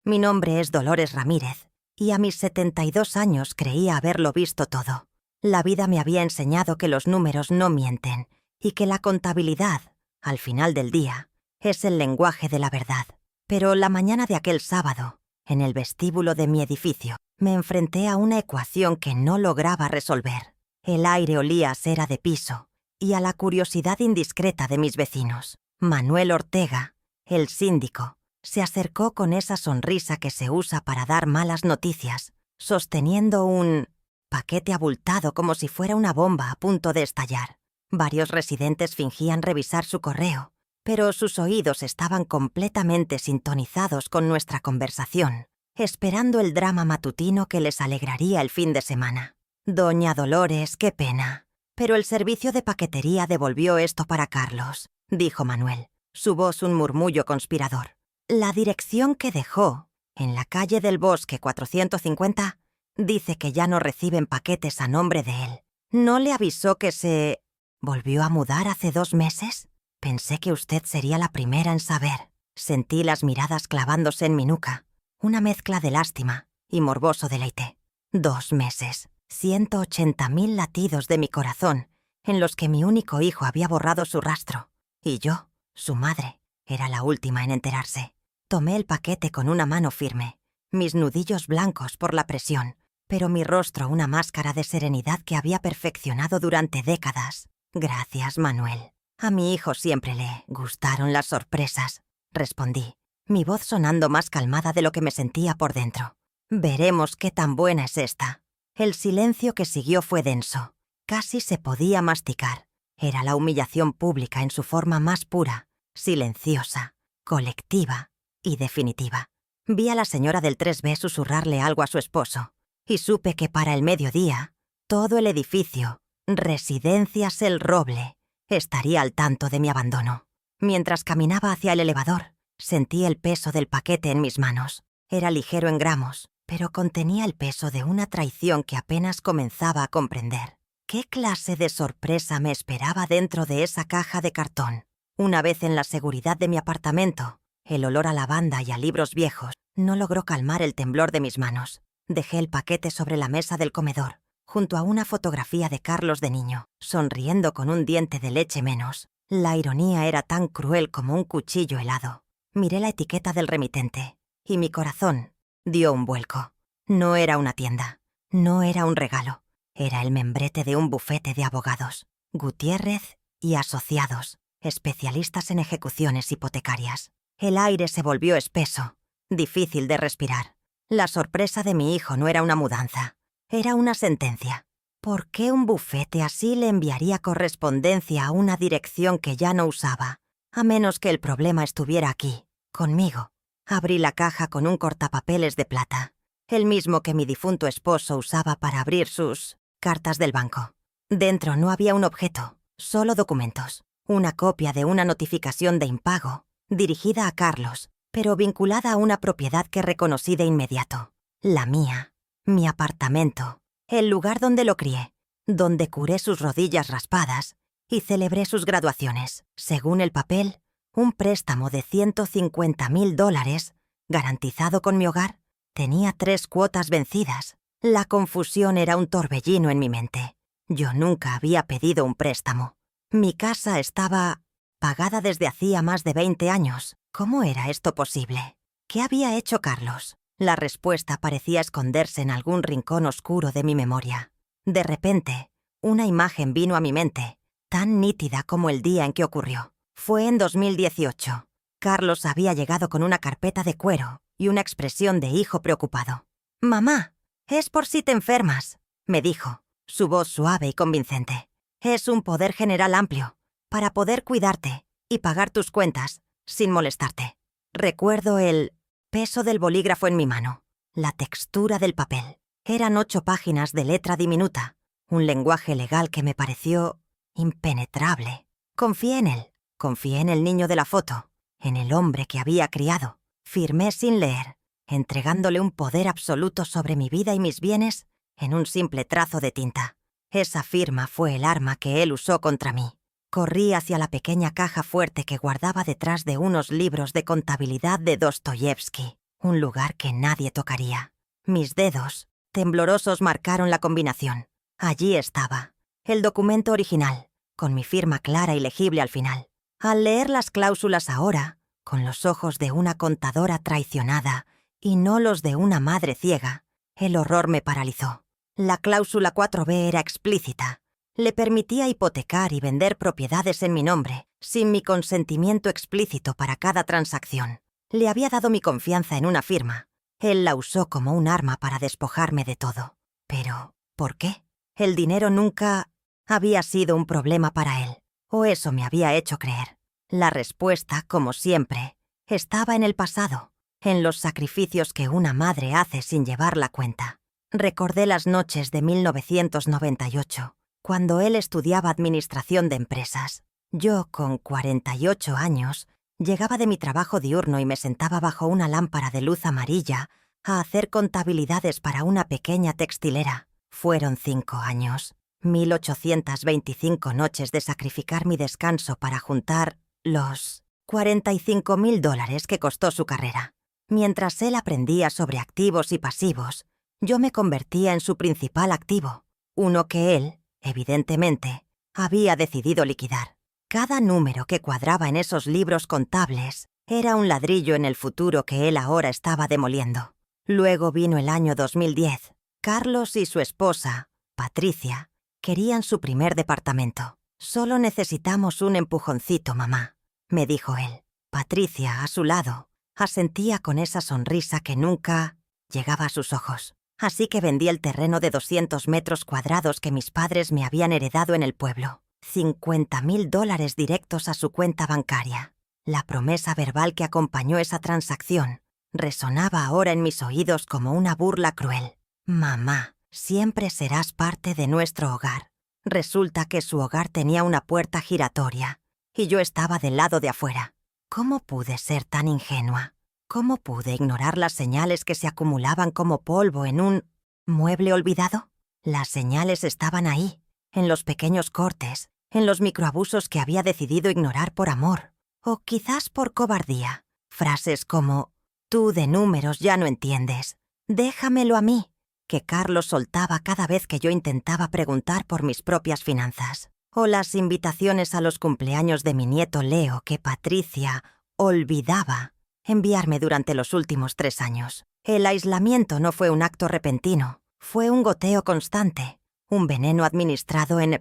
Mi nombre es Dolores Ramírez, y a mis 72 años creía haberlo visto todo. La vida me había enseñado que los números no mienten, y que la contabilidad, al final del día, es el lenguaje de la verdad. Pero la mañana de aquel sábado, en el vestíbulo de mi edificio, me enfrenté a una ecuación que no lograba resolver. El aire olía a cera de piso y a la curiosidad indiscreta de mis vecinos. Manuel Ortega, el síndico, se acercó con esa sonrisa que se usa para dar malas noticias, sosteniendo un paquete abultado como si fuera una bomba a punto de estallar. Varios residentes fingían revisar su correo, pero sus oídos estaban completamente sintonizados con nuestra conversación, esperando el drama matutino que les alegraría el fin de semana. Doña Dolores, qué pena, pero el servicio de paquetería devolvió esto para Carlos, dijo Manuel, su voz un murmullo conspirador. La dirección que dejó, en la calle del Bosque 450, dice que ya no reciben paquetes a nombre de él. ¿No le avisó que se volvió a mudar hace 2 meses? Pensé que usted sería la primera en saber. Sentí las miradas clavándose en mi nuca, una mezcla de lástima y morboso deleite. 2 meses, 180.000 latidos de mi corazón, en los que mi único hijo había borrado su rastro, y yo, su madre, era la última en enterarse. Tomé el paquete con una mano firme, mis nudillos blancos por la presión, pero mi rostro una máscara de serenidad que había perfeccionado durante décadas. Gracias, Manuel. A mi hijo siempre le gustaron las sorpresas, respondí, mi voz sonando más calmada de lo que me sentía por dentro. Veremos qué tan buena es esta. El silencio que siguió fue denso. Casi se podía masticar. Era la humillación pública en su forma más pura, silenciosa, colectiva y definitiva. Vi a la señora del 3B susurrarle algo a su esposo, y supe que para el mediodía, todo el edificio, Residencias El Roble, estaría al tanto de mi abandono. Mientras caminaba hacia el elevador, sentí el peso del paquete en mis manos. Era ligero en gramos, pero contenía el peso de una traición que apenas comenzaba a comprender. ¿Qué clase de sorpresa me esperaba dentro de esa caja de cartón? Una vez en la seguridad de mi apartamento, el olor a lavanda y a libros viejos no logró calmar el temblor de mis manos. Dejé el paquete sobre la mesa del comedor, junto a una fotografía de Carlos de niño, sonriendo con un diente de leche menos. La ironía era tan cruel como un cuchillo helado. Miré la etiqueta del remitente, y mi corazón dio un vuelco. No era una tienda, no era un regalo, era el membrete de un bufete de abogados. Gutiérrez y Asociados, especialistas en ejecuciones hipotecarias. El aire se volvió espeso, difícil de respirar. La sorpresa de mi hijo no era una mudanza, era una sentencia. ¿Por qué un bufete así le enviaría correspondencia a una dirección que ya no usaba? A menos que el problema estuviera aquí, conmigo. Abrí la caja con un cortapapeles de plata, el mismo que mi difunto esposo usaba para abrir sus cartas del banco. Dentro no había un objeto, solo documentos. Una copia de una notificación de impago, dirigida a Carlos, pero vinculada a una propiedad que reconocí de inmediato. La mía, mi apartamento, el lugar donde lo crié, donde curé sus rodillas raspadas y celebré sus graduaciones. Según el papel, un préstamo de $150.000, garantizado con mi hogar, tenía 3 cuotas vencidas. La confusión era un torbellino en mi mente. Yo nunca había pedido un préstamo. Mi casa estaba pagada desde hacía más de 20 años. ¿Cómo era esto posible? ¿Qué había hecho Carlos? La respuesta parecía esconderse en algún rincón oscuro de mi memoria. De repente, una imagen vino a mi mente, tan nítida como el día en que ocurrió. Fue en 2018. Carlos había llegado con una carpeta de cuero y una expresión de hijo preocupado. «Mamá, es por si te enfermas», me dijo, su voz suave y convincente. «Es un poder general amplio, para poder cuidarte y pagar tus cuentas sin molestarte». Recuerdo el peso del bolígrafo en mi mano, la textura del papel. Eran 8 páginas de letra diminuta, un lenguaje legal que me pareció impenetrable. Confié en él, confié en el niño de la foto, en el hombre que había criado. Firmé sin leer, entregándole un poder absoluto sobre mi vida y mis bienes en un simple trazo de tinta. Esa firma fue el arma que él usó contra mí. Corrí hacia la pequeña caja fuerte que guardaba detrás de unos libros de contabilidad de Dostoyevsky. un lugar que nadie tocaría. Mis dedos, temblorosos, marcaron la combinación. Allí estaba, el documento original, con mi firma clara y legible al final. Al leer las cláusulas ahora, con los ojos de una contadora traicionada y no los de una madre ciega, el horror me paralizó. La cláusula 4B era explícita. Le permitía hipotecar y vender propiedades en mi nombre, sin mi consentimiento explícito para cada transacción. Le había dado mi confianza en una firma. Él la usó como un arma para despojarme de todo. Pero, ¿por qué? El dinero nunca había sido un problema para él, o eso me había hecho creer. La respuesta, como siempre, estaba en el pasado, en los sacrificios que una madre hace sin llevar la cuenta. Recordé las noches de 1998, cuando él estudiaba administración de empresas. Yo, con 48 años, llegaba de mi trabajo diurno y me sentaba bajo una lámpara de luz amarilla a hacer contabilidades para una pequeña textilera. Fueron 5 años, 1825 noches de sacrificar mi descanso para juntar los $45,000 que costó su carrera. Mientras él aprendía sobre activos y pasivos, yo me convertía en su principal activo, uno que él, evidentemente, había decidido liquidar. Cada número que cuadraba en esos libros contables era un ladrillo en el futuro que él ahora estaba demoliendo. Luego vino el año 2010. Carlos y su esposa, Patricia, querían su primer departamento. «Solo necesitamos un empujoncito, mamá», me dijo él. Patricia, a su lado, asentía con esa sonrisa que nunca llegaba a sus ojos. Así que vendí el terreno de 200 metros cuadrados que mis padres me habían heredado en el pueblo. $50,000 directos a su cuenta bancaria. La promesa verbal que acompañó esa transacción resonaba ahora en mis oídos como una burla cruel. «Mamá, siempre serás parte de nuestro hogar». Resulta que su hogar tenía una puerta giratoria y yo estaba del lado de afuera. ¿Cómo pude ser tan ingenua? ¿Cómo pude ignorar las señales que se acumulaban como polvo en un mueble olvidado? Las señales estaban ahí, en los pequeños cortes, en los microabusos que había decidido ignorar por amor, o quizás por cobardía. Frases como «tú de números ya no entiendes», «déjamelo a mí», que Carlos soltaba cada vez que yo intentaba preguntar por mis propias finanzas, o las invitaciones a los cumpleaños de mi nieto Leo que Patricia olvidaba enviarme durante los últimos 3 años. El aislamiento no fue un acto repentino, fue un goteo constante, un veneno administrado en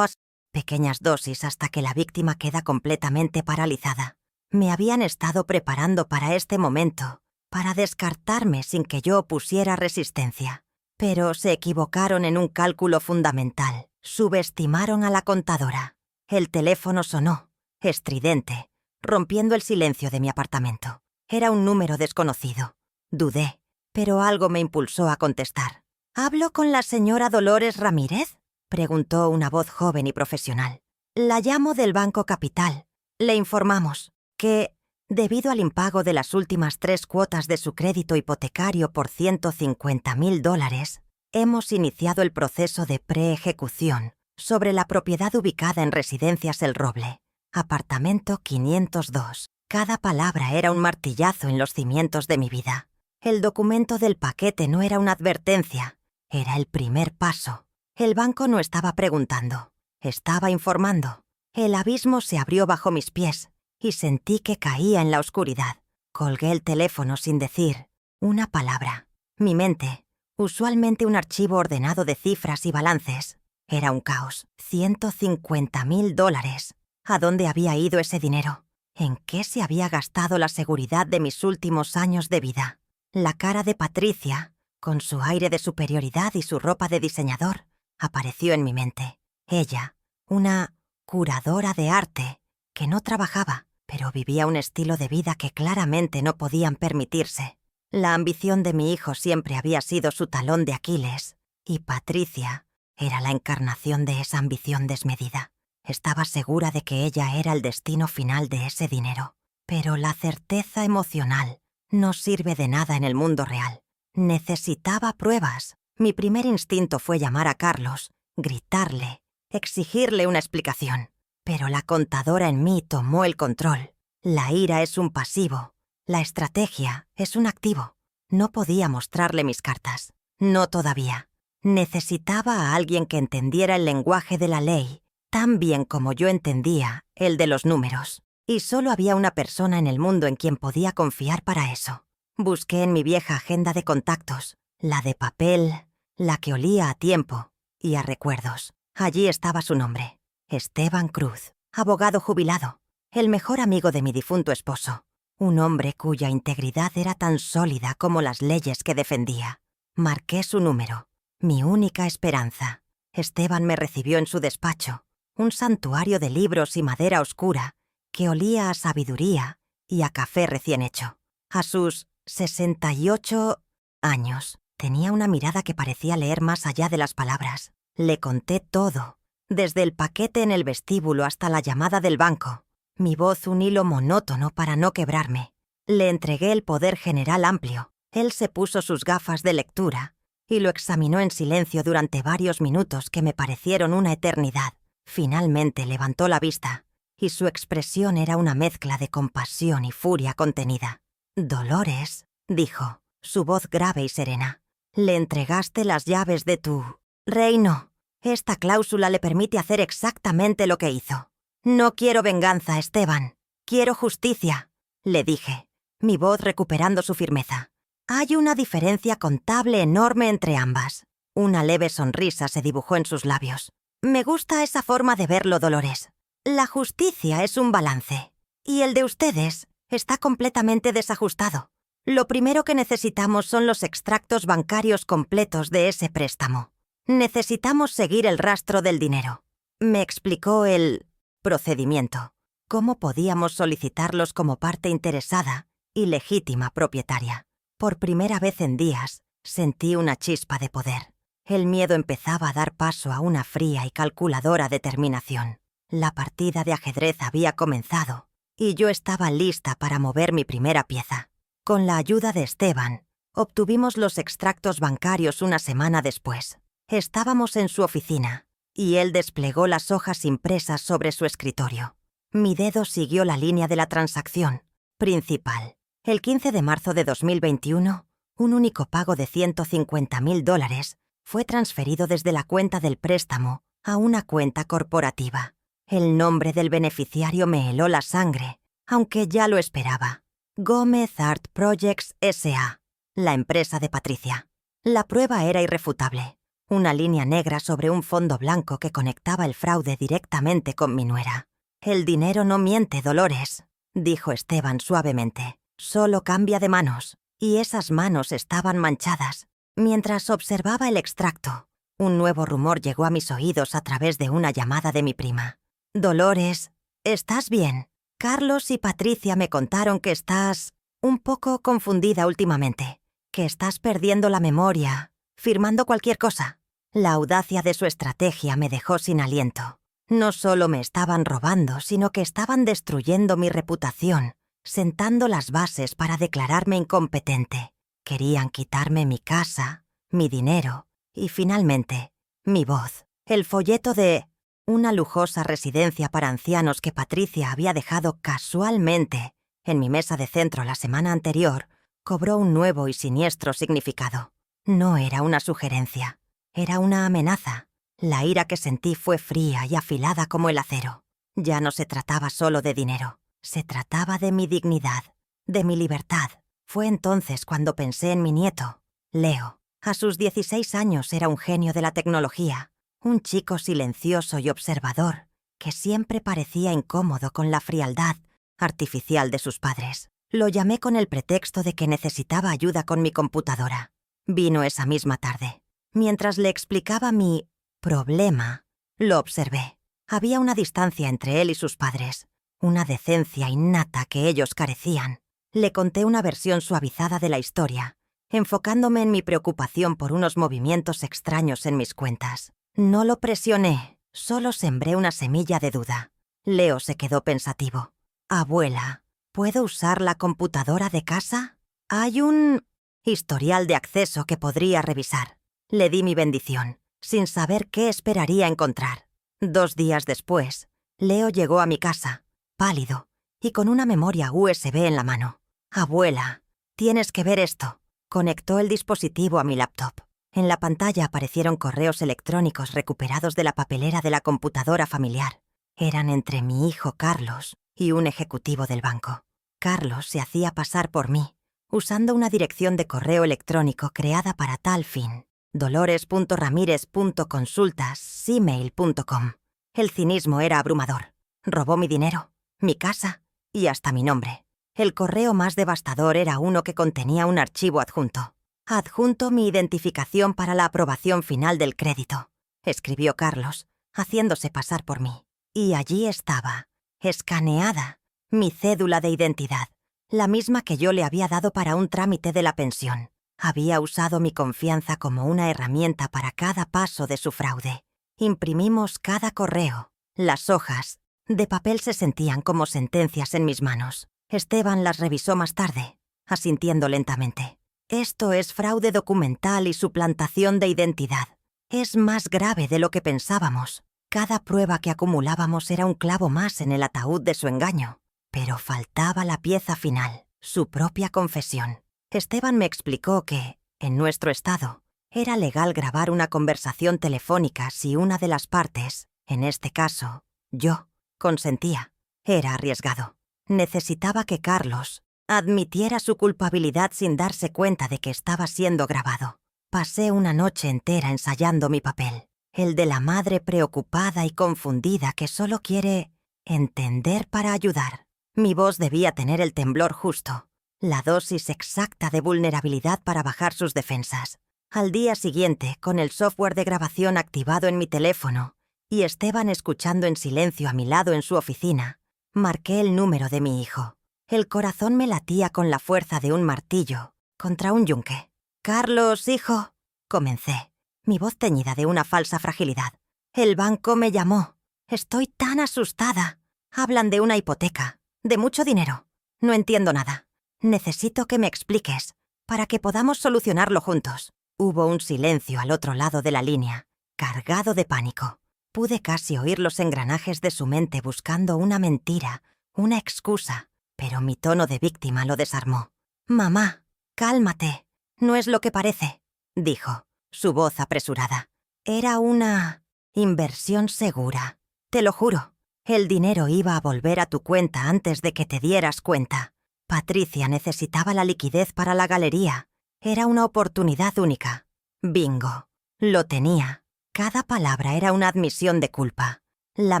pequeñas dosis hasta que la víctima queda completamente paralizada. Me habían estado preparando para este momento, para descartarme sin que yo opusiera resistencia. Pero se equivocaron en un cálculo fundamental, subestimaron a la contadora. El teléfono sonó, estridente, rompiendo el silencio de mi apartamento. Era un número desconocido. Dudé, pero algo me impulsó a contestar. «¿Hablo con la señora Dolores Ramírez?», preguntó una voz joven y profesional. «La llamo del Banco Capital. Le informamos que, debido al impago de las últimas 3 cuotas de su crédito hipotecario por $150,000, hemos iniciado el proceso de preejecución sobre la propiedad ubicada en Residencias El Roble, apartamento 502. Cada palabra era un martillazo en los cimientos de mi vida. El documento del paquete no era una advertencia, era el primer paso. El banco no estaba preguntando, estaba informando. El abismo se abrió bajo mis pies y sentí que caía en la oscuridad. Colgué el teléfono sin decir una palabra. Mi mente, usualmente un archivo ordenado de cifras y balances, era un caos. $150,000. ¿A dónde había ido ese dinero? ¿En qué se había gastado la seguridad de mis últimos años de vida? La cara de Patricia, con su aire de superioridad y su ropa de diseñador, apareció en mi mente. Ella, una curadora de arte, que no trabajaba, pero vivía un estilo de vida que claramente no podían permitirse. La ambición de mi hijo siempre había sido su talón de Aquiles, y Patricia era la encarnación de esa ambición desmedida. Estaba segura de que ella era el destino final de ese dinero. Pero la certeza emocional no sirve de nada en el mundo real. Necesitaba pruebas. Mi primer instinto fue llamar a Carlos, gritarle, exigirle una explicación. Pero la contadora en mí tomó el control. La ira es un pasivo. La estrategia es un activo. No podía mostrarle mis cartas. No todavía. Necesitaba a alguien que entendiera el lenguaje de la ley tan bien como yo entendía el de los números. Y solo había una persona en el mundo en quien podía confiar para eso. Busqué en mi vieja agenda de contactos, la de papel, la que olía a tiempo y a recuerdos. Allí estaba su nombre, Esteban Cruz, abogado jubilado, el mejor amigo de mi difunto esposo, un hombre cuya integridad era tan sólida como las leyes que defendía. Marqué su número, mi única esperanza. Esteban me recibió en su despacho, un santuario de libros y madera oscura que olía a sabiduría y a café recién hecho. A sus 68 años, tenía una mirada que parecía leer más allá de las palabras. Le conté todo, desde el paquete en el vestíbulo hasta la llamada del banco. Mi voz un hilo monótono para no quebrarme. Le entregué el poder general amplio. Él se puso sus gafas de lectura y lo examinó en silencio durante varios minutos que me parecieron una eternidad. Finalmente levantó la vista y su expresión era una mezcla de compasión y furia contenida. «Dolores», dijo, su voz grave y serena, «le entregaste las llaves de tu reino. Esta cláusula le permite hacer exactamente lo que hizo. No quiero venganza, Esteban. Quiero justicia», le dije, mi voz recuperando su firmeza. Hay una diferencia contable enorme entre ambas. Una leve sonrisa se dibujó en sus labios. «Me gusta esa forma de verlo, Dolores. La justicia es un balance, y el de ustedes está completamente desajustado. Lo primero que necesitamos son los extractos bancarios completos de ese préstamo. Necesitamos seguir el rastro del dinero». Me explicó el procedimiento, cómo podíamos solicitarlos como parte interesada y legítima propietaria. Por primera vez en días, sentí una chispa de poder. El miedo empezaba a dar paso a una fría y calculadora determinación. La partida de ajedrez había comenzado, y yo estaba lista para mover mi primera pieza. Con la ayuda de Esteban, obtuvimos los extractos bancarios una semana después. Estábamos en su oficina, y él desplegó las hojas impresas sobre su escritorio. Mi dedo siguió la línea de la transacción principal. El 15 de marzo de 2021, un único pago de $150,000 fue transferido desde la cuenta del préstamo a una cuenta corporativa. El nombre del beneficiario me heló la sangre, aunque ya lo esperaba. Gómez Art Projects S.A., la empresa de Patricia. La prueba era irrefutable. Una línea negra sobre un fondo blanco que conectaba el fraude directamente con mi nuera. «El dinero no miente, Dolores», dijo Esteban suavemente. «Solo cambia de manos». Y esas manos estaban manchadas. Mientras observaba el extracto, un nuevo rumor llegó a mis oídos a través de una llamada de mi prima. «Dolores, ¿estás bien? Carlos y Patricia me contaron que estás un poco confundida últimamente, que estás perdiendo la memoria, firmando cualquier cosa». La audacia de su estrategia me dejó sin aliento. No solo me estaban robando, sino que estaban destruyendo mi reputación, sentando las bases para declararme incompetente. Querían quitarme mi casa, mi dinero y, finalmente, mi voz. El folleto de una lujosa residencia para ancianos que Patricia había dejado casualmente en mi mesa de centro la semana anterior cobró un nuevo y siniestro significado. No era una sugerencia, era una amenaza. La ira que sentí fue fría y afilada como el acero. Ya no se trataba solo de dinero, se trataba de mi dignidad, de mi libertad. Fue entonces cuando pensé en mi nieto, Leo. A sus 16 años era un genio de la tecnología, un chico silencioso y observador que siempre parecía incómodo con la frialdad artificial de sus padres. Lo llamé con el pretexto de que necesitaba ayuda con mi computadora. Vino esa misma tarde. Mientras le explicaba mi problema, lo observé. Había una distancia entre él y sus padres, una decencia innata que ellos carecían. Le conté una versión suavizada de la historia, enfocándome en mi preocupación por unos movimientos extraños en mis cuentas. No lo presioné, solo sembré una semilla de duda. Leo se quedó pensativo. «Abuela, ¿puedo usar la computadora de casa? Hay un historial de acceso que podría revisar». Le di mi bendición, sin saber qué esperaría encontrar. 2 días después, Leo llegó a mi casa, pálido y con una memoria USB en la mano. Abuela, tienes que ver esto. Conectó el dispositivo a mi laptop. En la pantalla aparecieron correos electrónicos recuperados de la papelera de la computadora familiar. Eran entre mi hijo Carlos y un ejecutivo del banco. Carlos se hacía pasar por mí, usando una dirección de correo electrónico creada para tal fin: dolores.ramirez.consultas@gmail.com. El cinismo era abrumador. Robó mi dinero, mi casa y hasta mi nombre. El correo más devastador era uno que contenía un archivo adjunto. «Adjunto mi identificación para la aprobación final del crédito», escribió Carlos, haciéndose pasar por mí. Y allí estaba, escaneada, mi cédula de identidad, la misma que yo le había dado para un trámite de la pensión. Había usado mi confianza como una herramienta para cada paso de su fraude. Imprimimos cada correo. Las hojas de papel se sentían como sentencias en mis manos. Esteban las revisó más tarde, asintiendo lentamente. «Esto es fraude documental y suplantación de identidad. Es más grave de lo que pensábamos. Cada prueba que acumulábamos era un clavo más en el ataúd de su engaño. Pero faltaba la pieza final, su propia confesión». Esteban me explicó que, en nuestro estado, era legal grabar una conversación telefónica si una de las partes, en este caso, yo, consentía. Era arriesgado. Necesitaba que Carlos admitiera su culpabilidad sin darse cuenta de que estaba siendo grabado. Pasé una noche entera ensayando mi papel, el de la madre preocupada y confundida que solo quiere entender para ayudar. Mi voz debía tener el temblor justo, la dosis exacta de vulnerabilidad para bajar sus defensas. Al día siguiente, con el software de grabación activado en mi teléfono y Esteban escuchando en silencio a mi lado en su oficina, marqué el número de mi hijo. El corazón me latía con la fuerza de un martillo contra un yunque. «Carlos, hijo», comencé, mi voz teñida de una falsa fragilidad. «El banco me llamó. Estoy tan asustada. Hablan de una hipoteca, de mucho dinero. No entiendo nada. Necesito que me expliques, para que podamos solucionarlo juntos». Hubo un silencio al otro lado de la línea, cargado de pánico. Pude casi oír los engranajes de su mente buscando una mentira, una excusa, pero mi tono de víctima lo desarmó. «Mamá, cálmate. No es lo que parece», dijo, su voz apresurada. «Era una inversión segura. Te lo juro. El dinero iba a volver a tu cuenta antes de que te dieras cuenta. Patricia necesitaba la liquidez para la galería. Era una oportunidad única. Bingo. Lo tenía». Cada palabra era una admisión de culpa. La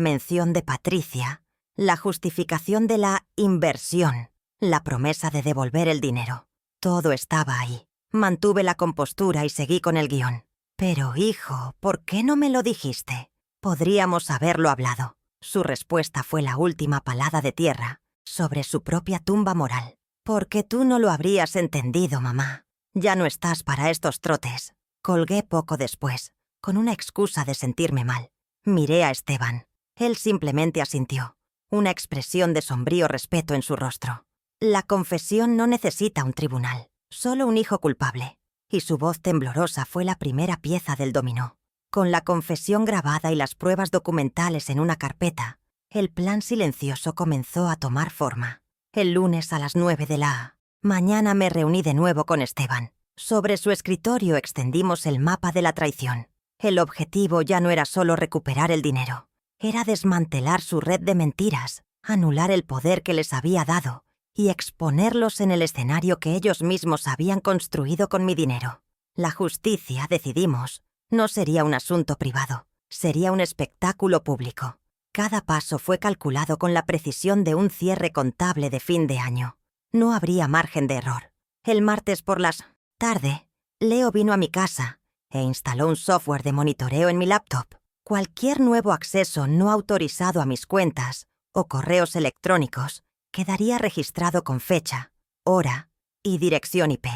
mención de Patricia, la justificación de la inversión, la promesa de devolver el dinero. Todo estaba ahí. Mantuve la compostura y seguí con el guión. «Pero, hijo, ¿por qué no me lo dijiste? Podríamos haberlo hablado». Su respuesta fue la última palada de tierra sobre su propia tumba moral. «Porque tú no lo habrías entendido, mamá. Ya no estás para estos trotes». Colgué poco después, con una excusa de sentirme mal. Miré a Esteban. Él simplemente asintió, una expresión de sombrío respeto en su rostro. «La confesión no necesita un tribunal, solo un hijo culpable». Y su voz temblorosa fue la primera pieza del dominó. Con la confesión grabada y las pruebas documentales en una carpeta, el plan silencioso comenzó a tomar forma. El lunes a las 9 de la mañana me reuní de nuevo con Esteban. Sobre su escritorio extendimos el mapa de la traición. El objetivo ya no era solo recuperar el dinero, era desmantelar su red de mentiras, anular el poder que les había dado y exponerlos en el escenario que ellos mismos habían construido con mi dinero. La justicia, decidimos, no sería un asunto privado, sería un espectáculo público. Cada paso fue calculado con la precisión de un cierre contable de fin de año. No habría margen de error. El martes por la tarde, Leo vino a mi casa e instaló un software de monitoreo en mi laptop. Cualquier nuevo acceso no autorizado a mis cuentas o correos electrónicos quedaría registrado con fecha, hora y dirección IP.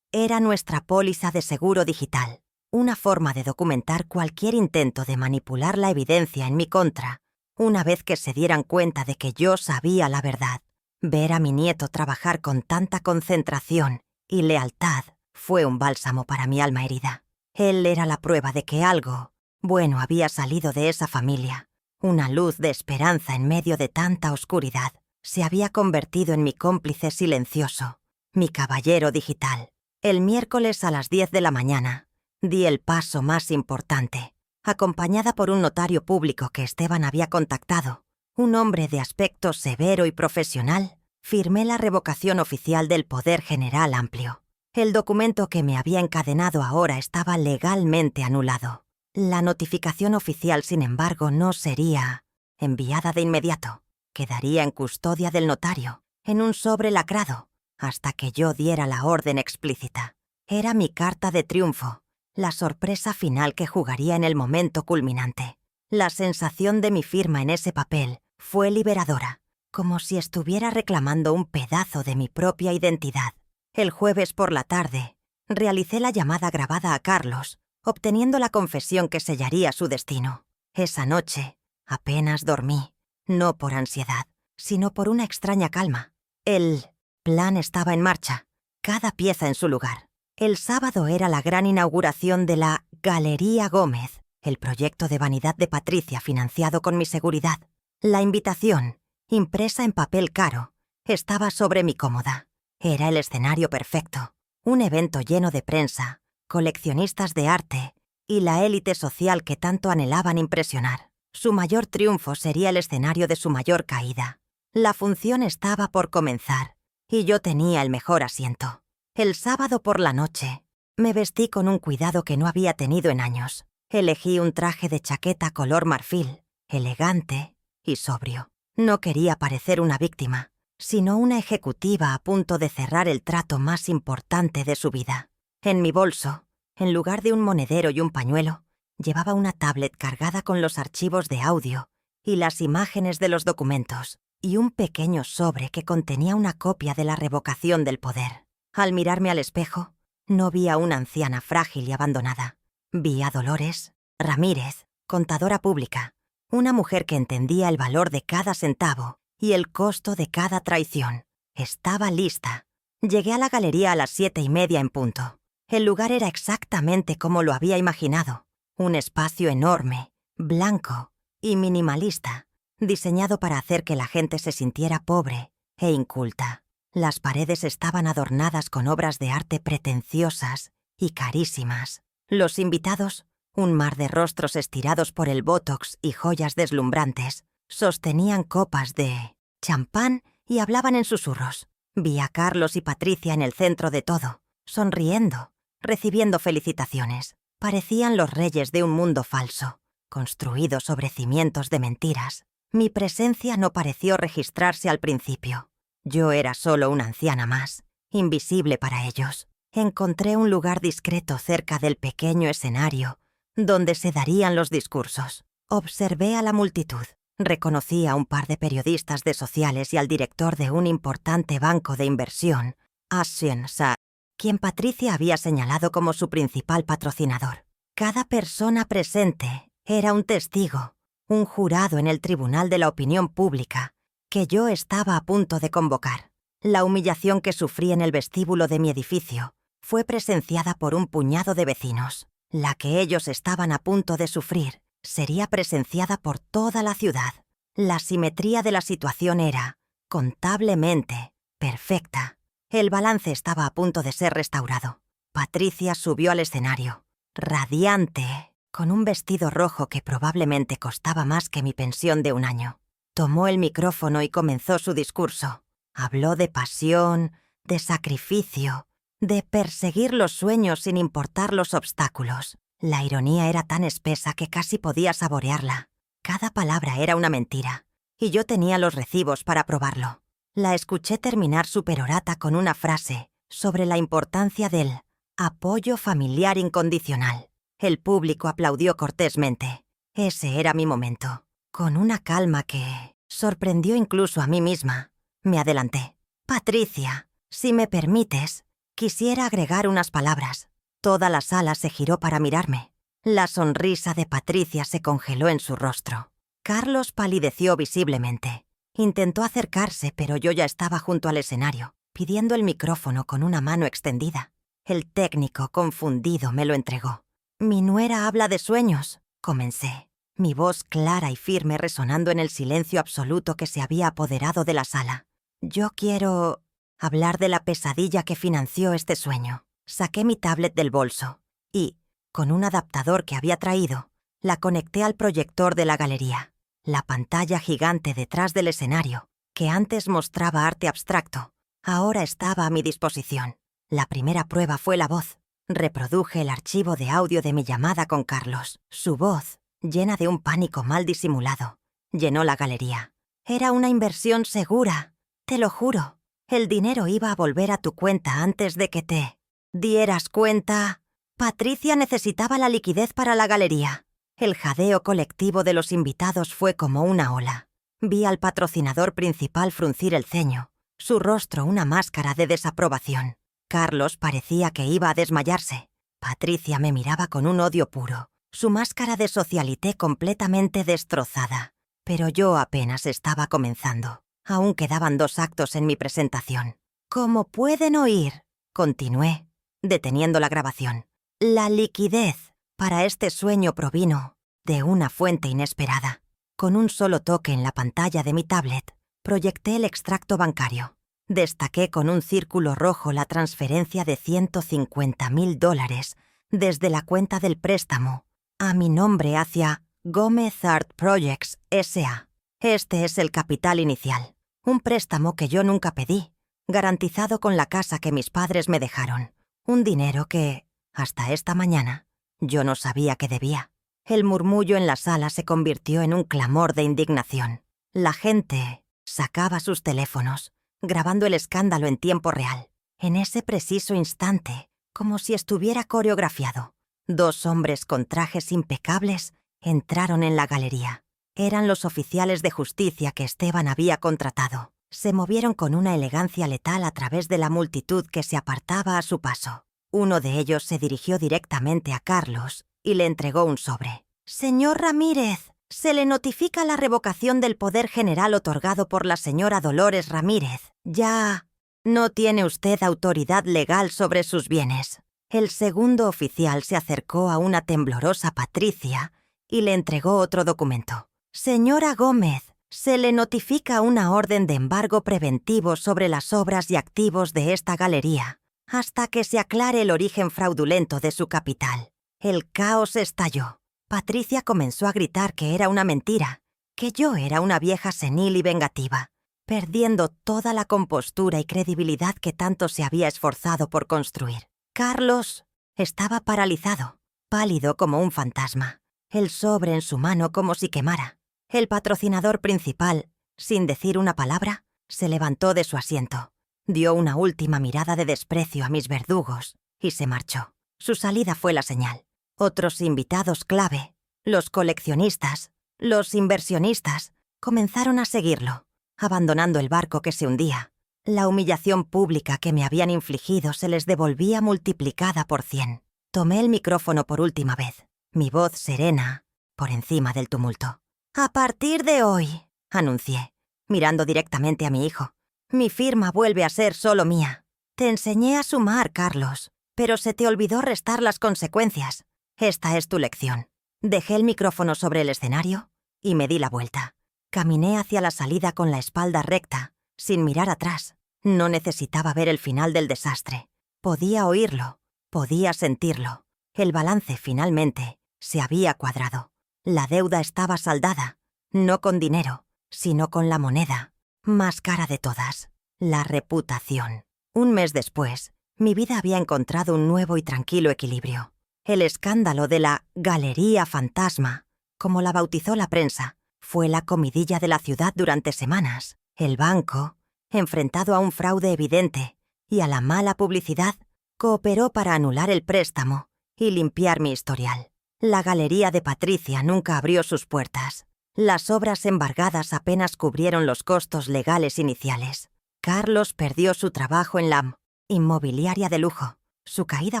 Era nuestra póliza de seguro digital, una forma de documentar cualquier intento de manipular la evidencia en mi contra, una vez que se dieran cuenta de que yo sabía la verdad. Ver a mi nieto trabajar con tanta concentración y lealtad fue un bálsamo para mi alma herida. Él era la prueba de que algo bueno había salido de esa familia. Una luz de esperanza en medio de tanta oscuridad. Se había convertido en mi cómplice silencioso, mi caballero digital. El miércoles a las 10 de la mañana di el paso más importante, acompañada por un notario público que Esteban había contactado. Un hombre de aspecto severo y profesional, firmé la revocación oficial del poder general amplio. El documento que me había encadenado ahora estaba legalmente anulado. La notificación oficial, sin embargo, no sería enviada de inmediato. Quedaría en custodia del notario, en un sobre lacrado, hasta que yo diera la orden explícita. Era mi carta de triunfo, la sorpresa final que jugaría en el momento culminante. La sensación de mi firma en ese papel fue liberadora, como si estuviera reclamando un pedazo de mi propia identidad. El jueves por la tarde, realicé la llamada grabada a Carlos, obteniendo la confesión que sellaría su destino. Esa noche, apenas dormí, no por ansiedad, sino por una extraña calma. El plan estaba en marcha, cada pieza en su lugar. El sábado era la gran inauguración de la Galería Gómez, el proyecto de vanidad de Patricia financiado con mi seguridad. La invitación, impresa en papel caro, estaba sobre mi cómoda. Era el escenario perfecto, un evento lleno de prensa, coleccionistas de arte y la élite social que tanto anhelaban impresionar. Su mayor triunfo sería el escenario de su mayor caída. La función estaba por comenzar y yo tenía el mejor asiento. El sábado por la noche, me vestí con un cuidado que no había tenido en años. Elegí un traje de chaqueta color marfil, elegante y sobrio. No quería parecer una víctima, sino una ejecutiva a punto de cerrar el trato más importante de su vida. En mi bolso, en lugar de un monedero y un pañuelo, llevaba una tablet cargada con los archivos de audio y las imágenes de los documentos, y un pequeño sobre que contenía una copia de la revocación del poder. Al mirarme al espejo, no vi a una anciana frágil y abandonada. Vi a Dolores Ramírez, contadora pública, una mujer que entendía el valor de cada centavo y el costo de cada traición. Estaba lista. Llegué a la galería a las 7:30 en punto. El lugar era exactamente como lo había imaginado. Un espacio enorme, blanco y minimalista, diseñado para hacer que la gente se sintiera pobre e inculta. Las paredes estaban adornadas con obras de arte pretenciosas y carísimas. Los invitados, un mar de rostros estirados por el botox y joyas deslumbrantes, sostenían copas de champán y hablaban en susurros. Vi a Carlos y Patricia en el centro de todo, sonriendo, recibiendo felicitaciones. Parecían los reyes de un mundo falso, construido sobre cimientos de mentiras. Mi presencia no pareció registrarse al principio. Yo era solo una anciana más, invisible para ellos. Encontré un lugar discreto cerca del pequeño escenario, donde se darían los discursos. Observé a la multitud. Reconocí a un par de periodistas de sociales y al director de un importante banco de inversión, Asian Sa, quien Patricia había señalado como su principal patrocinador. Cada persona presente era un testigo, un jurado en el tribunal de la opinión pública, que yo estaba a punto de convocar. La humillación que sufrí en el vestíbulo de mi edificio fue presenciada por un puñado de vecinos. La que ellos estaban a punto de sufrir sería presenciada por toda la ciudad. La simetría de la situación era, contablemente, perfecta. El balance estaba a punto de ser restaurado. Patricia subió al escenario, radiante, con un vestido rojo que probablemente costaba más que mi pensión de un año. Tomó el micrófono y comenzó su discurso. Habló de pasión, de sacrificio, de perseguir los sueños sin importar los obstáculos. La ironía era tan espesa que casi podía saborearla. Cada palabra era una mentira, y yo tenía los recibos para probarlo. La escuché terminar su perorata con una frase sobre la importancia del apoyo familiar incondicional. El público aplaudió cortésmente. Ese era mi momento. Con una calma que sorprendió incluso a mí misma, me adelanté. Patricia, si me permites, quisiera agregar unas palabras. Toda la sala se giró para mirarme. La sonrisa de Patricia se congeló en su rostro. Carlos palideció visiblemente. Intentó acercarse, pero yo ya estaba junto al escenario, pidiendo el micrófono con una mano extendida. El técnico, confundido, me lo entregó. «Mi nuera habla de sueños», comencé, mi voz clara y firme resonando en el silencio absoluto que se había apoderado de la sala. «Yo quiero hablar de la pesadilla que financió este sueño. Saqué mi tablet del bolso y, con un adaptador que había traído, la conecté al proyector de la galería. La pantalla gigante detrás del escenario, que antes mostraba arte abstracto, ahora estaba a mi disposición. La primera prueba fue la voz. Reproduje el archivo de audio de mi llamada con Carlos. Su voz, llena de un pánico mal disimulado, llenó la galería. Era una inversión segura, te lo juro. El dinero iba a volver a tu cuenta antes de que te dieras cuenta. Patricia necesitaba la liquidez para la galería. El jadeo colectivo de los invitados fue como una ola. Vi al patrocinador principal fruncir el ceño, su rostro una máscara de desaprobación. Carlos parecía que iba a desmayarse. Patricia me miraba con un odio puro, su máscara de socialité completamente destrozada. Pero yo apenas estaba comenzando. Aún quedaban 2 actos en mi presentación. Como pueden oír, continué, deteniendo la grabación, la liquidez para este sueño provino de una fuente inesperada. Con un solo toque en la pantalla de mi tablet, proyecté el extracto bancario. Destaqué con un círculo rojo la transferencia de $150,000 desde la cuenta del préstamo a mi nombre hacia Gómez Art Projects S.A. Este es el capital inicial, un préstamo que yo nunca pedí, garantizado con la casa que mis padres me dejaron, un dinero que, hasta esta mañana, yo no sabía que debía. El murmullo en la sala se convirtió en un clamor de indignación. La gente sacaba sus teléfonos, grabando el escándalo en tiempo real. En ese preciso instante, como si estuviera coreografiado, 2 hombres con trajes impecables entraron en la galería. Eran los oficiales de justicia que Esteban había contratado. Se movieron con una elegancia letal a través de la multitud que se apartaba a su paso. Uno de ellos se dirigió directamente a Carlos y le entregó un sobre. «Señor Ramírez, se le notifica la revocación del poder general otorgado por la señora Dolores Ramírez. Ya no tiene usted autoridad legal sobre sus bienes». El segundo oficial se acercó a una temblorosa Patricia y le entregó otro documento. «Señora Gómez, se le notifica una orden de embargo preventivo sobre las obras y activos de esta galería, hasta que se aclare el origen fraudulento de su capital». El caos estalló. Patricia comenzó a gritar que era una mentira, que yo era una vieja senil y vengativa, perdiendo toda la compostura y credibilidad que tanto se había esforzado por construir. Carlos estaba paralizado, pálido como un fantasma, el sobre en su mano como si quemara. El patrocinador principal, sin decir una palabra, se levantó de su asiento, dio una última mirada de desprecio a mis verdugos y se marchó. Su salida fue la señal. Otros invitados clave, los coleccionistas, los inversionistas, comenzaron a seguirlo, abandonando el barco que se hundía. La humillación pública que me habían infligido se les devolvía multiplicada por 100. Tomé el micrófono por última vez, mi voz serena, por encima del tumulto. «A partir de hoy», anuncié, mirando directamente a mi hijo, «mi firma vuelve a ser solo mía. Te enseñé a sumar, Carlos, pero se te olvidó restar las consecuencias. Esta es tu lección». Dejé el micrófono sobre el escenario y me di la vuelta. Caminé hacia la salida con la espalda recta, sin mirar atrás. No necesitaba ver el final del desastre. Podía oírlo, podía sentirlo. El balance, finalmente, se había cuadrado. La deuda estaba saldada, no con dinero, sino con la moneda más cara de todas, la reputación. Un mes después, mi vida había encontrado un nuevo y tranquilo equilibrio. El escándalo de la Galería Fantasma, como la bautizó la prensa, fue la comidilla de la ciudad durante semanas. El banco, enfrentado a un fraude evidente y a la mala publicidad, cooperó para anular el préstamo y limpiar mi historial. La galería de Patricia nunca abrió sus puertas. Las obras embargadas apenas cubrieron los costos legales iniciales. Carlos perdió su trabajo en la inmobiliaria de lujo. Su caída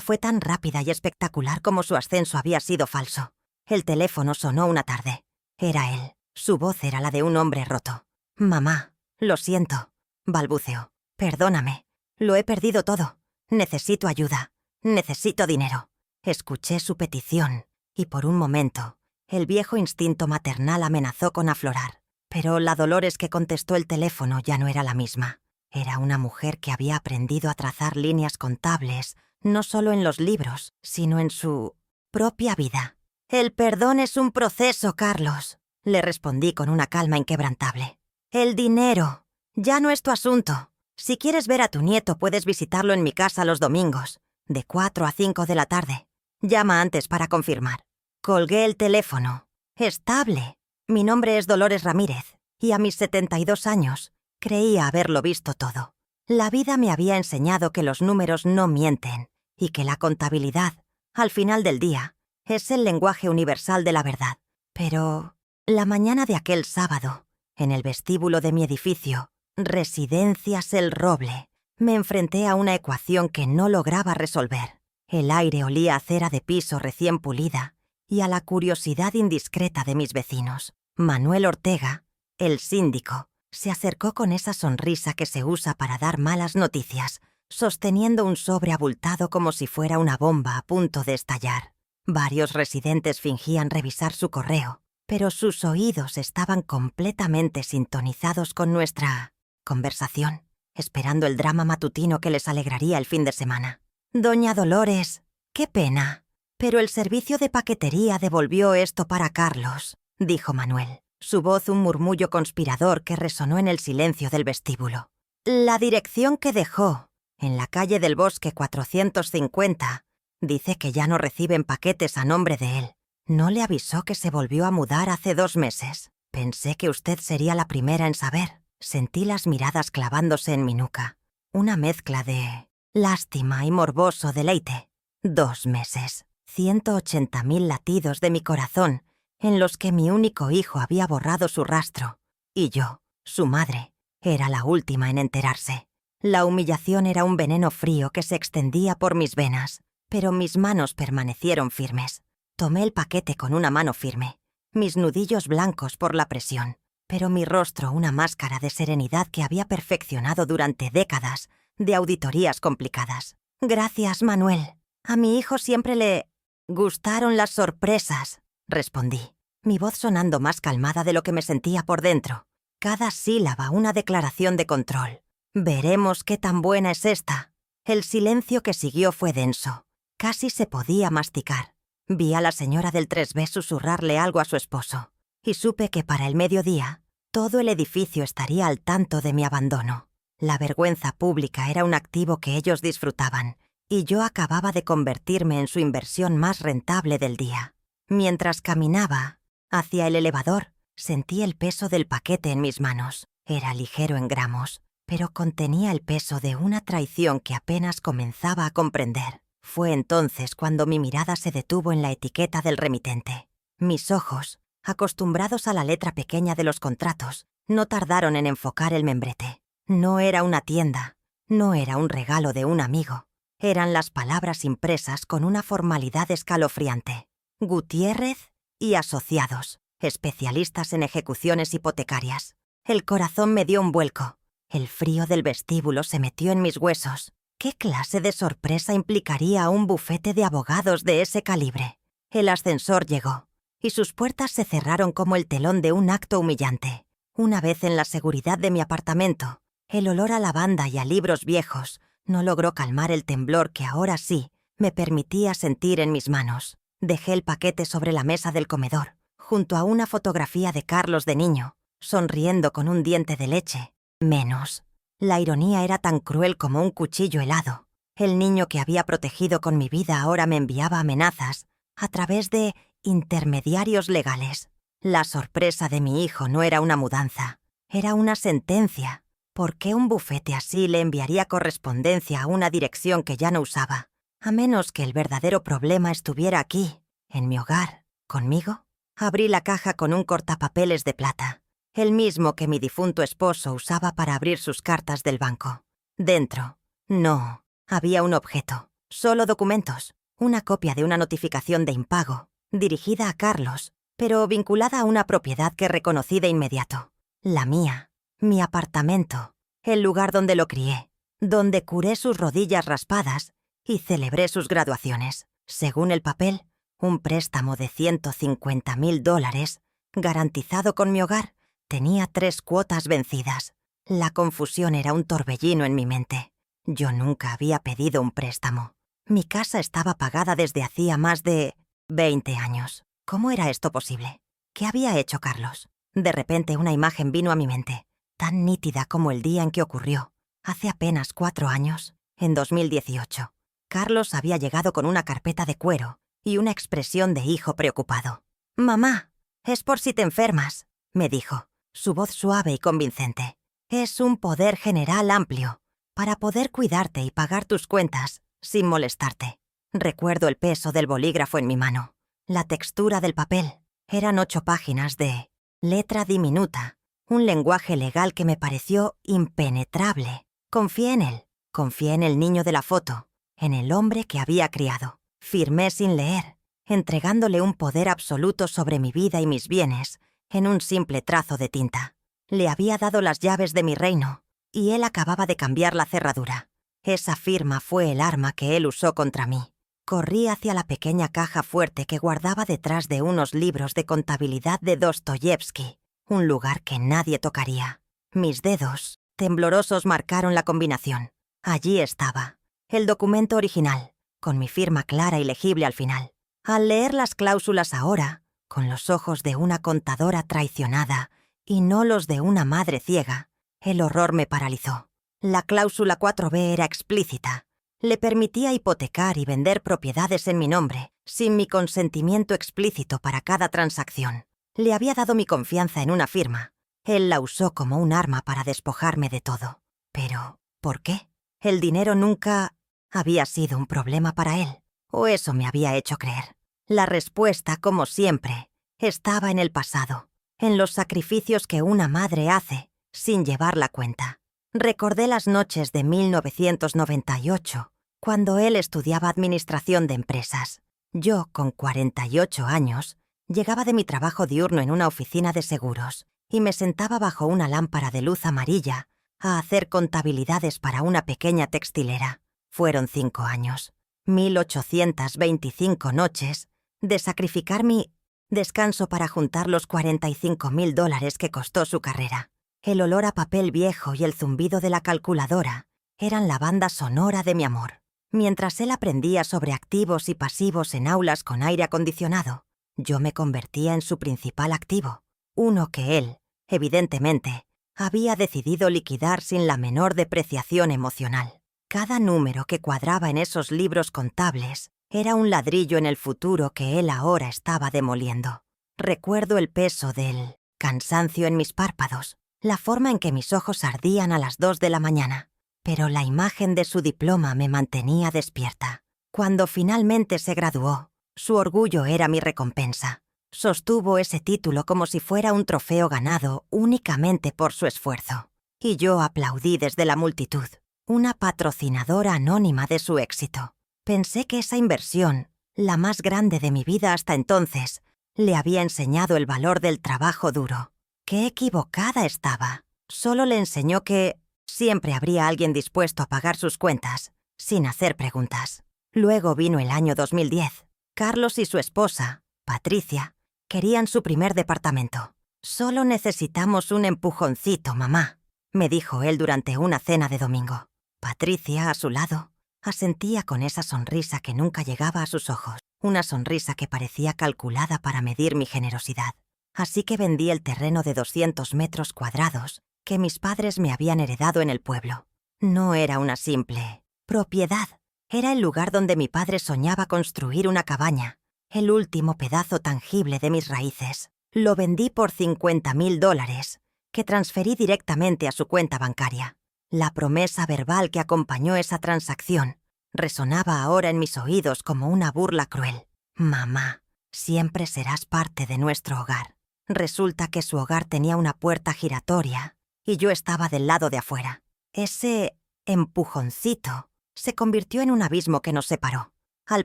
fue tan rápida y espectacular como su ascenso había sido falso. El teléfono sonó una tarde. Era él. Su voz era la de un hombre roto. «Mamá, lo siento», balbuceó. «Perdóname. Lo he perdido todo. Necesito ayuda. Necesito dinero». Escuché su petición y por un momento el viejo instinto maternal amenazó con aflorar. Pero la Dolores que contestó el teléfono ya no era la misma. Era una mujer que había aprendido a trazar líneas contables, no solo en los libros, sino en su propia vida. «El perdón es un proceso, Carlos», le respondí con una calma inquebrantable. «El dinero ya no es tu asunto. Si quieres ver a tu nieto, puedes visitarlo en mi casa los domingos, de 4 a 5 de la tarde. Llama antes para confirmar». Colgué el teléfono. Estable. Mi nombre es Dolores Ramírez, y a mis 72 años creía haberlo visto todo. La vida me había enseñado que los números no mienten, y que la contabilidad, al final del día, es el lenguaje universal de la verdad. Pero la mañana de aquel sábado, en el vestíbulo de mi edificio, Residencias El Roble, me enfrenté a una ecuación que no lograba resolver. El aire olía a cera de piso recién pulida y a la curiosidad indiscreta de mis vecinos. Manuel Ortega, el síndico, se acercó con esa sonrisa que se usa para dar malas noticias, sosteniendo un sobre abultado como si fuera una bomba a punto de estallar. Varios residentes fingían revisar su correo, pero sus oídos estaban completamente sintonizados con nuestra conversación, esperando el drama matutino que les alegraría el fin de semana. «Doña Dolores, qué pena, pero el servicio de paquetería devolvió esto para Carlos», dijo Manuel, su voz un murmullo conspirador que resonó en el silencio del vestíbulo. «La dirección que dejó, en la calle del Bosque 450, dice que ya no reciben paquetes a nombre de él. ¿No le avisó que se volvió a mudar hace 2 meses? Pensé que usted sería la primera en saber». Sentí las miradas clavándose en mi nuca. Una mezcla de lástima y morboso deleite. 2 meses. 180.000 latidos de mi corazón, en los que mi único hijo había borrado su rastro. Y yo, su madre, era la última en enterarse. La humillación era un veneno frío que se extendía por mis venas, pero mis manos permanecieron firmes. Tomé el paquete con una mano firme, mis nudillos blancos por la presión, pero mi rostro una máscara de serenidad que había perfeccionado durante décadas de auditorías complicadas. «Gracias, Manuel. A mi hijo siempre le gustaron las sorpresas», respondí, mi voz sonando más calmada de lo que me sentía por dentro. Cada sílaba una declaración de control. «Veremos qué tan buena es esta». El silencio que siguió fue denso. Casi se podía masticar. Vi a la señora del 3B susurrarle algo a su esposo, y supe que para el mediodía todo el edificio estaría al tanto de mi abandono. La vergüenza pública era un activo que ellos disfrutaban, y yo acababa de convertirme en su inversión más rentable del día. Mientras caminaba hacia el elevador, sentí el peso del paquete en mis manos. Era ligero en gramos, pero contenía el peso de una traición que apenas comenzaba a comprender. Fue entonces cuando mi mirada se detuvo en la etiqueta del remitente. Mis ojos, acostumbrados a la letra pequeña de los contratos, no tardaron en enfocar el membrete. No era una tienda, no era un regalo de un amigo. Eran las palabras impresas con una formalidad escalofriante. Gutiérrez y Asociados, especialistas en ejecuciones hipotecarias. El corazón me dio un vuelco. El frío del vestíbulo se metió en mis huesos. ¿Qué clase de sorpresa implicaría un bufete de abogados de ese calibre? El ascensor llegó, y sus puertas se cerraron como el telón de un acto humillante. Una vez en la seguridad de mi apartamento, el olor a lavanda y a libros viejos no logró calmar el temblor que ahora sí me permitía sentir en mis manos. Dejé el paquete sobre la mesa del comedor, junto a una fotografía de Carlos de niño, sonriendo con un diente de leche. Menos. La ironía era tan cruel como un cuchillo helado. El niño que había protegido con mi vida ahora me enviaba amenazas a través de intermediarios legales. La sorpresa de mi hijo no era una mudanza, era una sentencia. ¿Por qué un bufete así le enviaría correspondencia a una dirección que ya no usaba? A menos que el verdadero problema estuviera aquí, en mi hogar, conmigo. Abrí la caja con un cortapapeles de plata, el mismo que mi difunto esposo usaba para abrir sus cartas del banco. Dentro, no, había un objeto, solo documentos, una copia de una notificación de impago, dirigida a Carlos, pero vinculada a una propiedad que reconocí de inmediato. La mía, mi apartamento, el lugar donde lo crié, donde curé sus rodillas raspadas y celebré sus graduaciones. Según el papel, un préstamo de $150.000, garantizado con mi hogar, tenía 3 cuotas vencidas. La confusión era un torbellino en mi mente. Yo nunca había pedido un préstamo. Mi casa estaba pagada desde hacía más de 20 años. ¿Cómo era esto posible? ¿Qué había hecho Carlos? De repente una imagen vino a mi mente, tan nítida como el día en que ocurrió. Hace apenas 4 años, en 2018. Carlos había llegado con una carpeta de cuero y una expresión de hijo preocupado. «Mamá, es por si te enfermas», me dijo, su voz suave y convincente. «Es un poder general amplio, para poder cuidarte y pagar tus cuentas sin molestarte». Recuerdo el peso del bolígrafo en mi mano, la textura del papel. Eran 8 páginas de letra diminuta, un lenguaje legal que me pareció impenetrable. Confié en él, confié en el niño de la foto, en el hombre que había criado. Firmé sin leer, entregándole un poder absoluto sobre mi vida y mis bienes en un simple trazo de tinta. Le había dado las llaves de mi reino y él acababa de cambiar la cerradura. Esa firma fue el arma que él usó contra mí. Corrí hacia la pequeña caja fuerte que guardaba detrás de unos libros de contabilidad de Dostoyevsky, un lugar que nadie tocaría. Mis dedos, temblorosos, marcaron la combinación. Allí estaba, el documento original, con mi firma clara y legible al final. Al leer las cláusulas ahora, con los ojos de una contadora traicionada y no los de una madre ciega, el horror me paralizó. La cláusula 4b era explícita. Le permitía hipotecar y vender propiedades en mi nombre, sin mi consentimiento explícito para cada transacción. Le había dado mi confianza en una firma. Él la usó como un arma para despojarme de todo. Pero, ¿por qué? El dinero nunca había sido un problema para él, o eso me había hecho creer. La respuesta, como siempre, estaba en el pasado, en los sacrificios que una madre hace sin llevar la cuenta. Recordé las noches de 1998, cuando él estudiaba administración de empresas. Yo, con 48 años, llegaba de mi trabajo diurno en una oficina de seguros y me sentaba bajo una lámpara de luz amarilla a hacer contabilidades para una pequeña textilera. Fueron 5 años, 1825 noches, de sacrificar mi descanso para juntar los $45,000 que costó su carrera. El olor a papel viejo y el zumbido de la calculadora eran la banda sonora de mi amor. Mientras él aprendía sobre activos y pasivos en aulas con aire acondicionado, yo me convertía en su principal activo, uno que él, evidentemente, había decidido liquidar sin la menor depreciación emocional. Cada número que cuadraba en esos libros contables era un ladrillo en el futuro que él ahora estaba demoliendo. Recuerdo el peso del cansancio en mis párpados, la forma en que mis ojos ardían a las 2 de la mañana, pero la imagen de su diploma me mantenía despierta. Cuando finalmente se graduó, su orgullo era mi recompensa. Sostuvo ese título como si fuera un trofeo ganado únicamente por su esfuerzo. Y yo aplaudí desde la multitud, una patrocinadora anónima de su éxito. Pensé que esa inversión, la más grande de mi vida hasta entonces, le había enseñado el valor del trabajo duro. ¡Qué equivocada estaba! Solo le enseñó que siempre habría alguien dispuesto a pagar sus cuentas, sin hacer preguntas. Luego vino el año 2010. Carlos y su esposa, Patricia, querían su primer departamento. «Solo necesitamos un empujoncito, mamá», me dijo él durante una cena de domingo. Patricia, a su lado, asentía con esa sonrisa que nunca llegaba a sus ojos, una sonrisa que parecía calculada para medir mi generosidad. Así que vendí el terreno de 200 metros cuadrados que mis padres me habían heredado en el pueblo. No era una simple propiedad. Era el lugar donde mi padre soñaba construir una cabaña, el último pedazo tangible de mis raíces. Lo vendí por $50,000, que transferí directamente a su cuenta bancaria. La promesa verbal que acompañó esa transacción resonaba ahora en mis oídos como una burla cruel. «Mamá, siempre serás parte de nuestro hogar». Resulta que su hogar tenía una puerta giratoria y yo estaba del lado de afuera. Ese empujoncito se convirtió en un abismo que nos separó. Al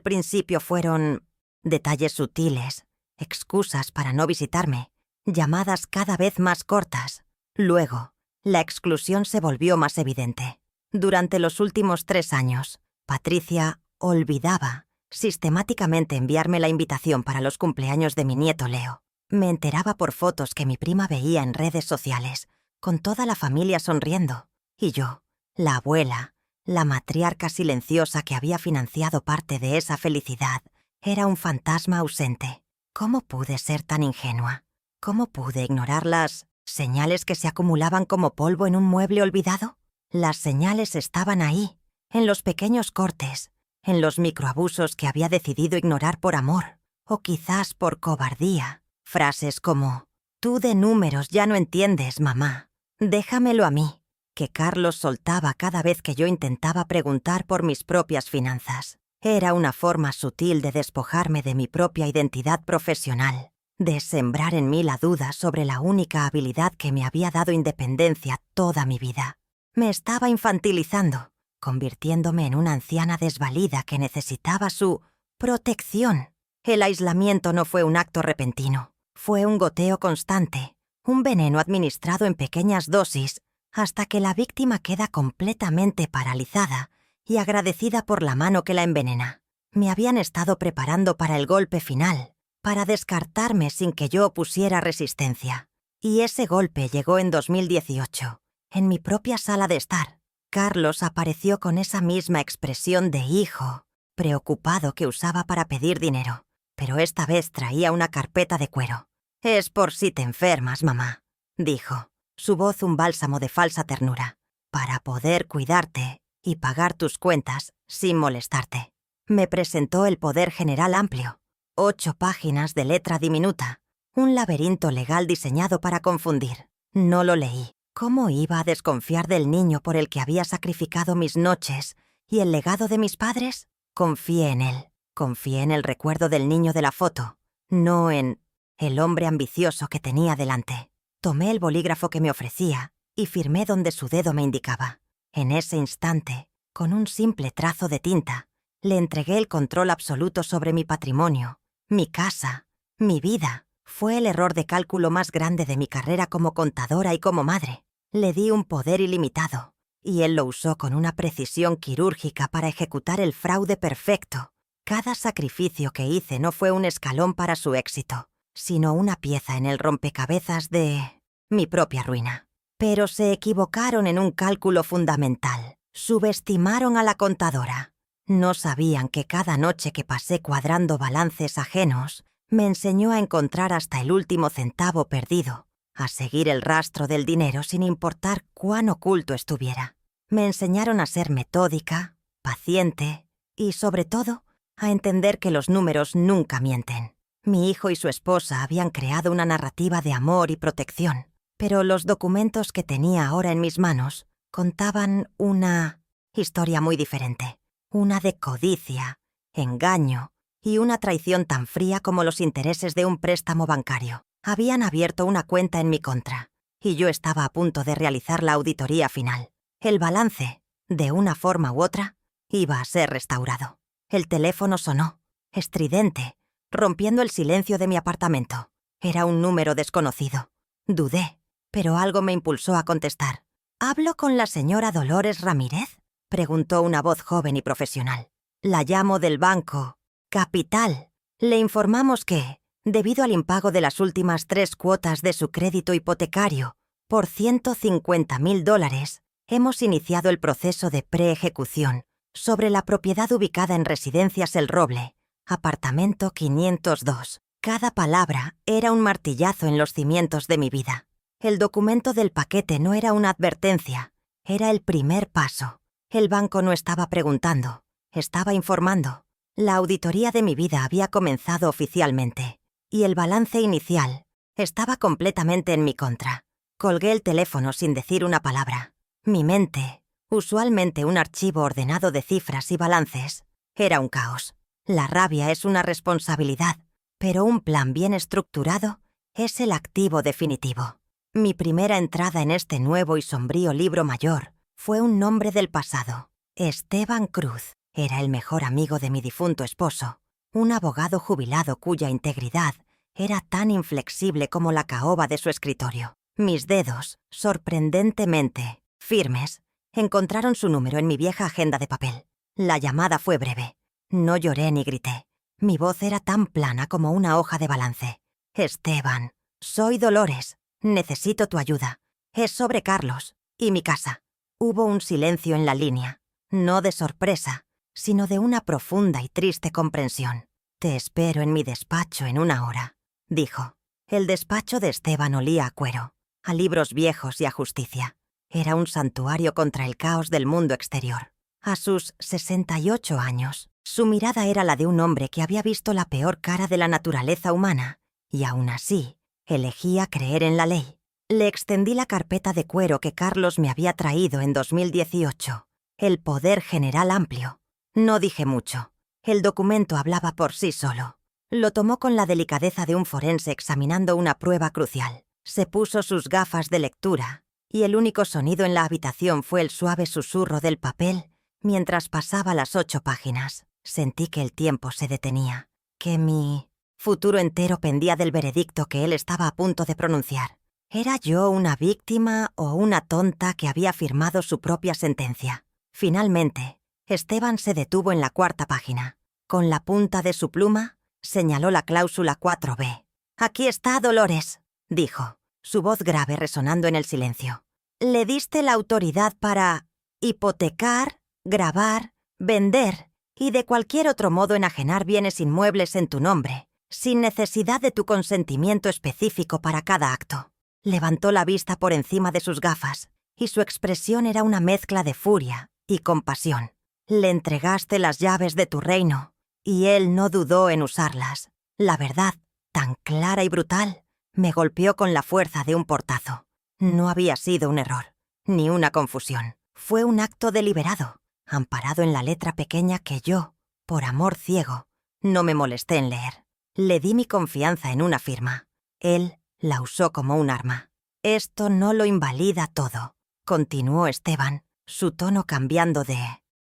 principio fueron detalles sutiles, excusas para no visitarme, llamadas cada vez más cortas. Luego, la exclusión se volvió más evidente. Durante los últimos 3 años, Patricia olvidaba sistemáticamente enviarme la invitación para los cumpleaños de mi nieto Leo. Me enteraba por fotos que mi prima veía en redes sociales, con toda la familia sonriendo, y yo, la abuela, la matriarca silenciosa que había financiado parte de esa felicidad, era un fantasma ausente. ¿Cómo pude ser tan ingenua? ¿Cómo pude ignorar las señales que se acumulaban como polvo en un mueble olvidado? Las señales estaban ahí, en los pequeños cortes, en los microabusos que había decidido ignorar por amor, o quizás por cobardía. Frases como: «Tú de números ya no entiendes, mamá. Déjamelo a mí», que Carlos soltaba cada vez que yo intentaba preguntar por mis propias finanzas. Era una forma sutil de despojarme de mi propia identidad profesional, de sembrar en mí la duda sobre la única habilidad que me había dado independencia toda mi vida. Me estaba infantilizando, convirtiéndome en una anciana desvalida que necesitaba su protección. El aislamiento no fue un acto repentino, fue un goteo constante, un veneno administrado en pequeñas dosis, hasta que la víctima queda completamente paralizada y agradecida por la mano que la envenena. Me habían estado preparando para el golpe final, para descartarme sin que yo opusiera resistencia. Y ese golpe llegó en 2018, en mi propia sala de estar. Carlos apareció con esa misma expresión de hijo, preocupado que usaba para pedir dinero, pero esta vez traía una carpeta de cuero. «Es por si te enfermas, mamá», dijo, su voz un bálsamo de falsa ternura, «para poder cuidarte y pagar tus cuentas sin molestarte». Me presentó el poder general amplio, 8 páginas de letra diminuta, un laberinto legal diseñado para confundir. No lo leí. ¿Cómo iba a desconfiar del niño por el que había sacrificado mis noches y el legado de mis padres? Confié en él. Confié en el recuerdo del niño de la foto, no en el hombre ambicioso que tenía delante. Tomé el bolígrafo que me ofrecía y firmé donde su dedo me indicaba. En ese instante, con un simple trazo de tinta, le entregué el control absoluto sobre mi patrimonio, mi casa, mi vida. Fue el error de cálculo más grande de mi carrera como contadora y como madre. Le di un poder ilimitado, y él lo usó con una precisión quirúrgica para ejecutar el fraude perfecto. Cada sacrificio que hice no fue un escalón para su éxito, sino una pieza en el rompecabezas de mi propia ruina. Pero se equivocaron en un cálculo fundamental. Subestimaron a la contadora. No sabían que cada noche que pasé cuadrando balances ajenos me enseñó a encontrar hasta el último centavo perdido, a seguir el rastro del dinero sin importar cuán oculto estuviera. Me enseñaron a ser metódica, paciente y, sobre todo, a entender que los números nunca mienten. Mi hijo y su esposa habían creado una narrativa de amor y protección, pero los documentos que tenía ahora en mis manos contaban una historia muy diferente, una de codicia, engaño y una traición tan fría como los intereses de un préstamo bancario. Habían abierto una cuenta en mi contra, y yo estaba a punto de realizar la auditoría final. El balance, de una forma u otra, iba a ser restaurado. El teléfono sonó, estridente, rompiendo el silencio de mi apartamento. Era un número desconocido. Dudé, pero algo me impulsó a contestar. «¿Hablo con la señora Dolores Ramírez?», preguntó una voz joven y profesional. «La llamo del banco Capital. Le informamos que, debido al impago de las últimas 3 cuotas de su crédito hipotecario por $150.000, hemos iniciado el proceso de preejecución sobre la propiedad ubicada en Residencias El Roble, apartamento 502. Cada palabra era un martillazo en los cimientos de mi vida. El documento del paquete no era una advertencia, era el primer paso. El banco no estaba preguntando, estaba informando. La auditoría de mi vida había comenzado oficialmente, y el balance inicial estaba completamente en mi contra. Colgué el teléfono sin decir una palabra. Mi mente, usualmente un archivo ordenado de cifras y balances, era un caos. La rabia es una responsabilidad, pero un plan bien estructurado es el activo definitivo. Mi primera entrada en este nuevo y sombrío libro mayor fue un nombre del pasado. Esteban Cruz. Era el mejor amigo de mi difunto esposo, un abogado jubilado cuya integridad era tan inflexible como la caoba de su escritorio. Mis dedos, sorprendentemente firmes, encontraron su número en mi vieja agenda de papel. La llamada fue breve. No lloré ni grité. Mi voz era tan plana como una hoja de balance. «Esteban, soy Dolores. Necesito tu ayuda. Es sobre Carlos y mi casa. Hubo un silencio en la línea, no de sorpresa, sino de una profunda y triste comprensión. «Te espero en mi despacho en 1 hora», dijo. El despacho de Esteban olía a cuero, a libros viejos y a justicia. Era un santuario contra el caos del mundo exterior. A sus 68 años, su mirada era la de un hombre que había visto la peor cara de la naturaleza humana, y aún así, elegía creer en la ley. Le extendí la carpeta de cuero que Carlos me había traído en 2018. El poder general amplio. No dije mucho. El documento hablaba por sí solo. Lo tomó con la delicadeza de un forense examinando una prueba crucial. Se puso sus gafas de lectura, y el único sonido en la habitación fue el suave susurro del papel mientras pasaba las 8 páginas. Sentí que el tiempo se detenía, que mi futuro entero pendía del veredicto que él estaba a punto de pronunciar. ¿Era yo una víctima o una tonta que había firmado su propia sentencia? Finalmente, Esteban se detuvo en la 4ª página. Con la punta de su pluma, señaló la cláusula 4b. «Aquí está, Dolores», dijo, su voz grave resonando en el silencio. «Le diste la autoridad para hipotecar, grabar, vender y de cualquier otro modo enajenar bienes inmuebles en tu nombre, sin necesidad de tu consentimiento específico para cada acto». Levantó la vista por encima de sus gafas, y su expresión era una mezcla de furia y compasión. «Le entregaste las llaves de tu reino, y él no dudó en usarlas». La verdad, tan clara y brutal, me golpeó con la fuerza de un portazo. No había sido un error, ni una confusión. Fue un acto deliberado, amparado en la letra pequeña que yo, por amor ciego, no me molesté en leer. Le di mi confianza en una firma. Él la usó como un arma. «Esto no lo invalida todo», continuó Esteban, su tono cambiando de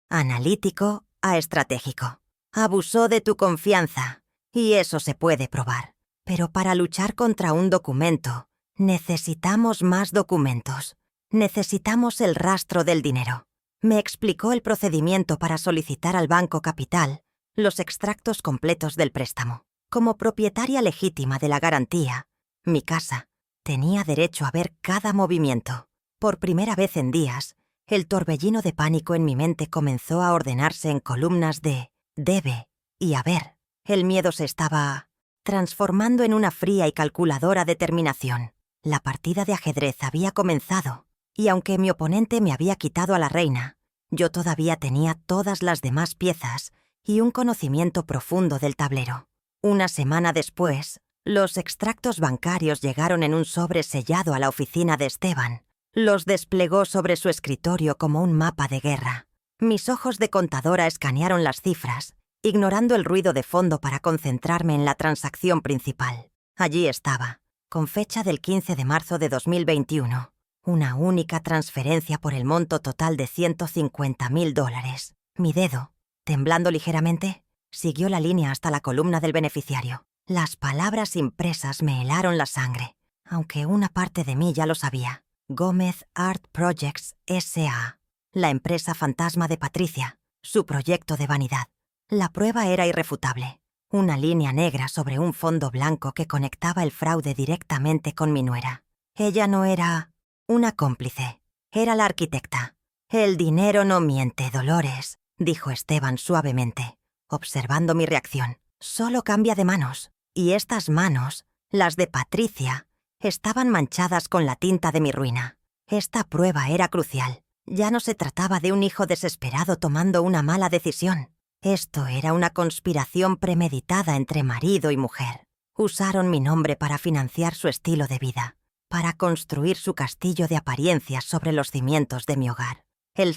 analítico a estratégico. «Abusó de tu confianza, y eso se puede probar. Pero para luchar contra un documento, necesitamos más documentos. Necesitamos el rastro del dinero». Me explicó el procedimiento para solicitar al Banco Capital los extractos completos del préstamo. Como propietaria legítima de la garantía, mi casa tenía derecho a ver cada movimiento. Por primera vez en días, el torbellino de pánico en mi mente comenzó a ordenarse en columnas de «debe» y «haber». El miedo se estaba transformando en una fría y calculadora determinación. La partida de ajedrez había comenzado, y aunque mi oponente me había quitado a la reina, yo todavía tenía todas las demás piezas y un conocimiento profundo del tablero. 1 semana después, los extractos bancarios llegaron en un sobre sellado a la oficina de Esteban. Los desplegó sobre su escritorio como un mapa de guerra. Mis ojos de contadora escanearon las cifras, ignorando el ruido de fondo para concentrarme en la transacción principal. Allí estaba, con fecha del 15 de marzo de 2021, una única transferencia por el monto total de $150,000. Mi dedo, temblando ligeramente, siguió la línea hasta la columna del beneficiario. Las palabras impresas me helaron la sangre, aunque una parte de mí ya lo sabía. Gómez Art Projects S.A., la empresa fantasma de Patricia, su proyecto de vanidad. La prueba era irrefutable. Una línea negra sobre un fondo blanco que conectaba el fraude directamente con mi nuera. Ella no era una cómplice, era la arquitecta. «El dinero no miente, Dolores», dijo Esteban suavemente, observando mi reacción. «Solo cambia de manos, y estas manos, las de Patricia, estaban manchadas con la tinta de mi ruina. Esta prueba era crucial. Ya no se trataba de un hijo desesperado tomando una mala decisión. Esto era una conspiración premeditada entre marido y mujer. Usaron mi nombre para financiar su estilo de vida, para construir su castillo de apariencias sobre los cimientos de mi hogar. El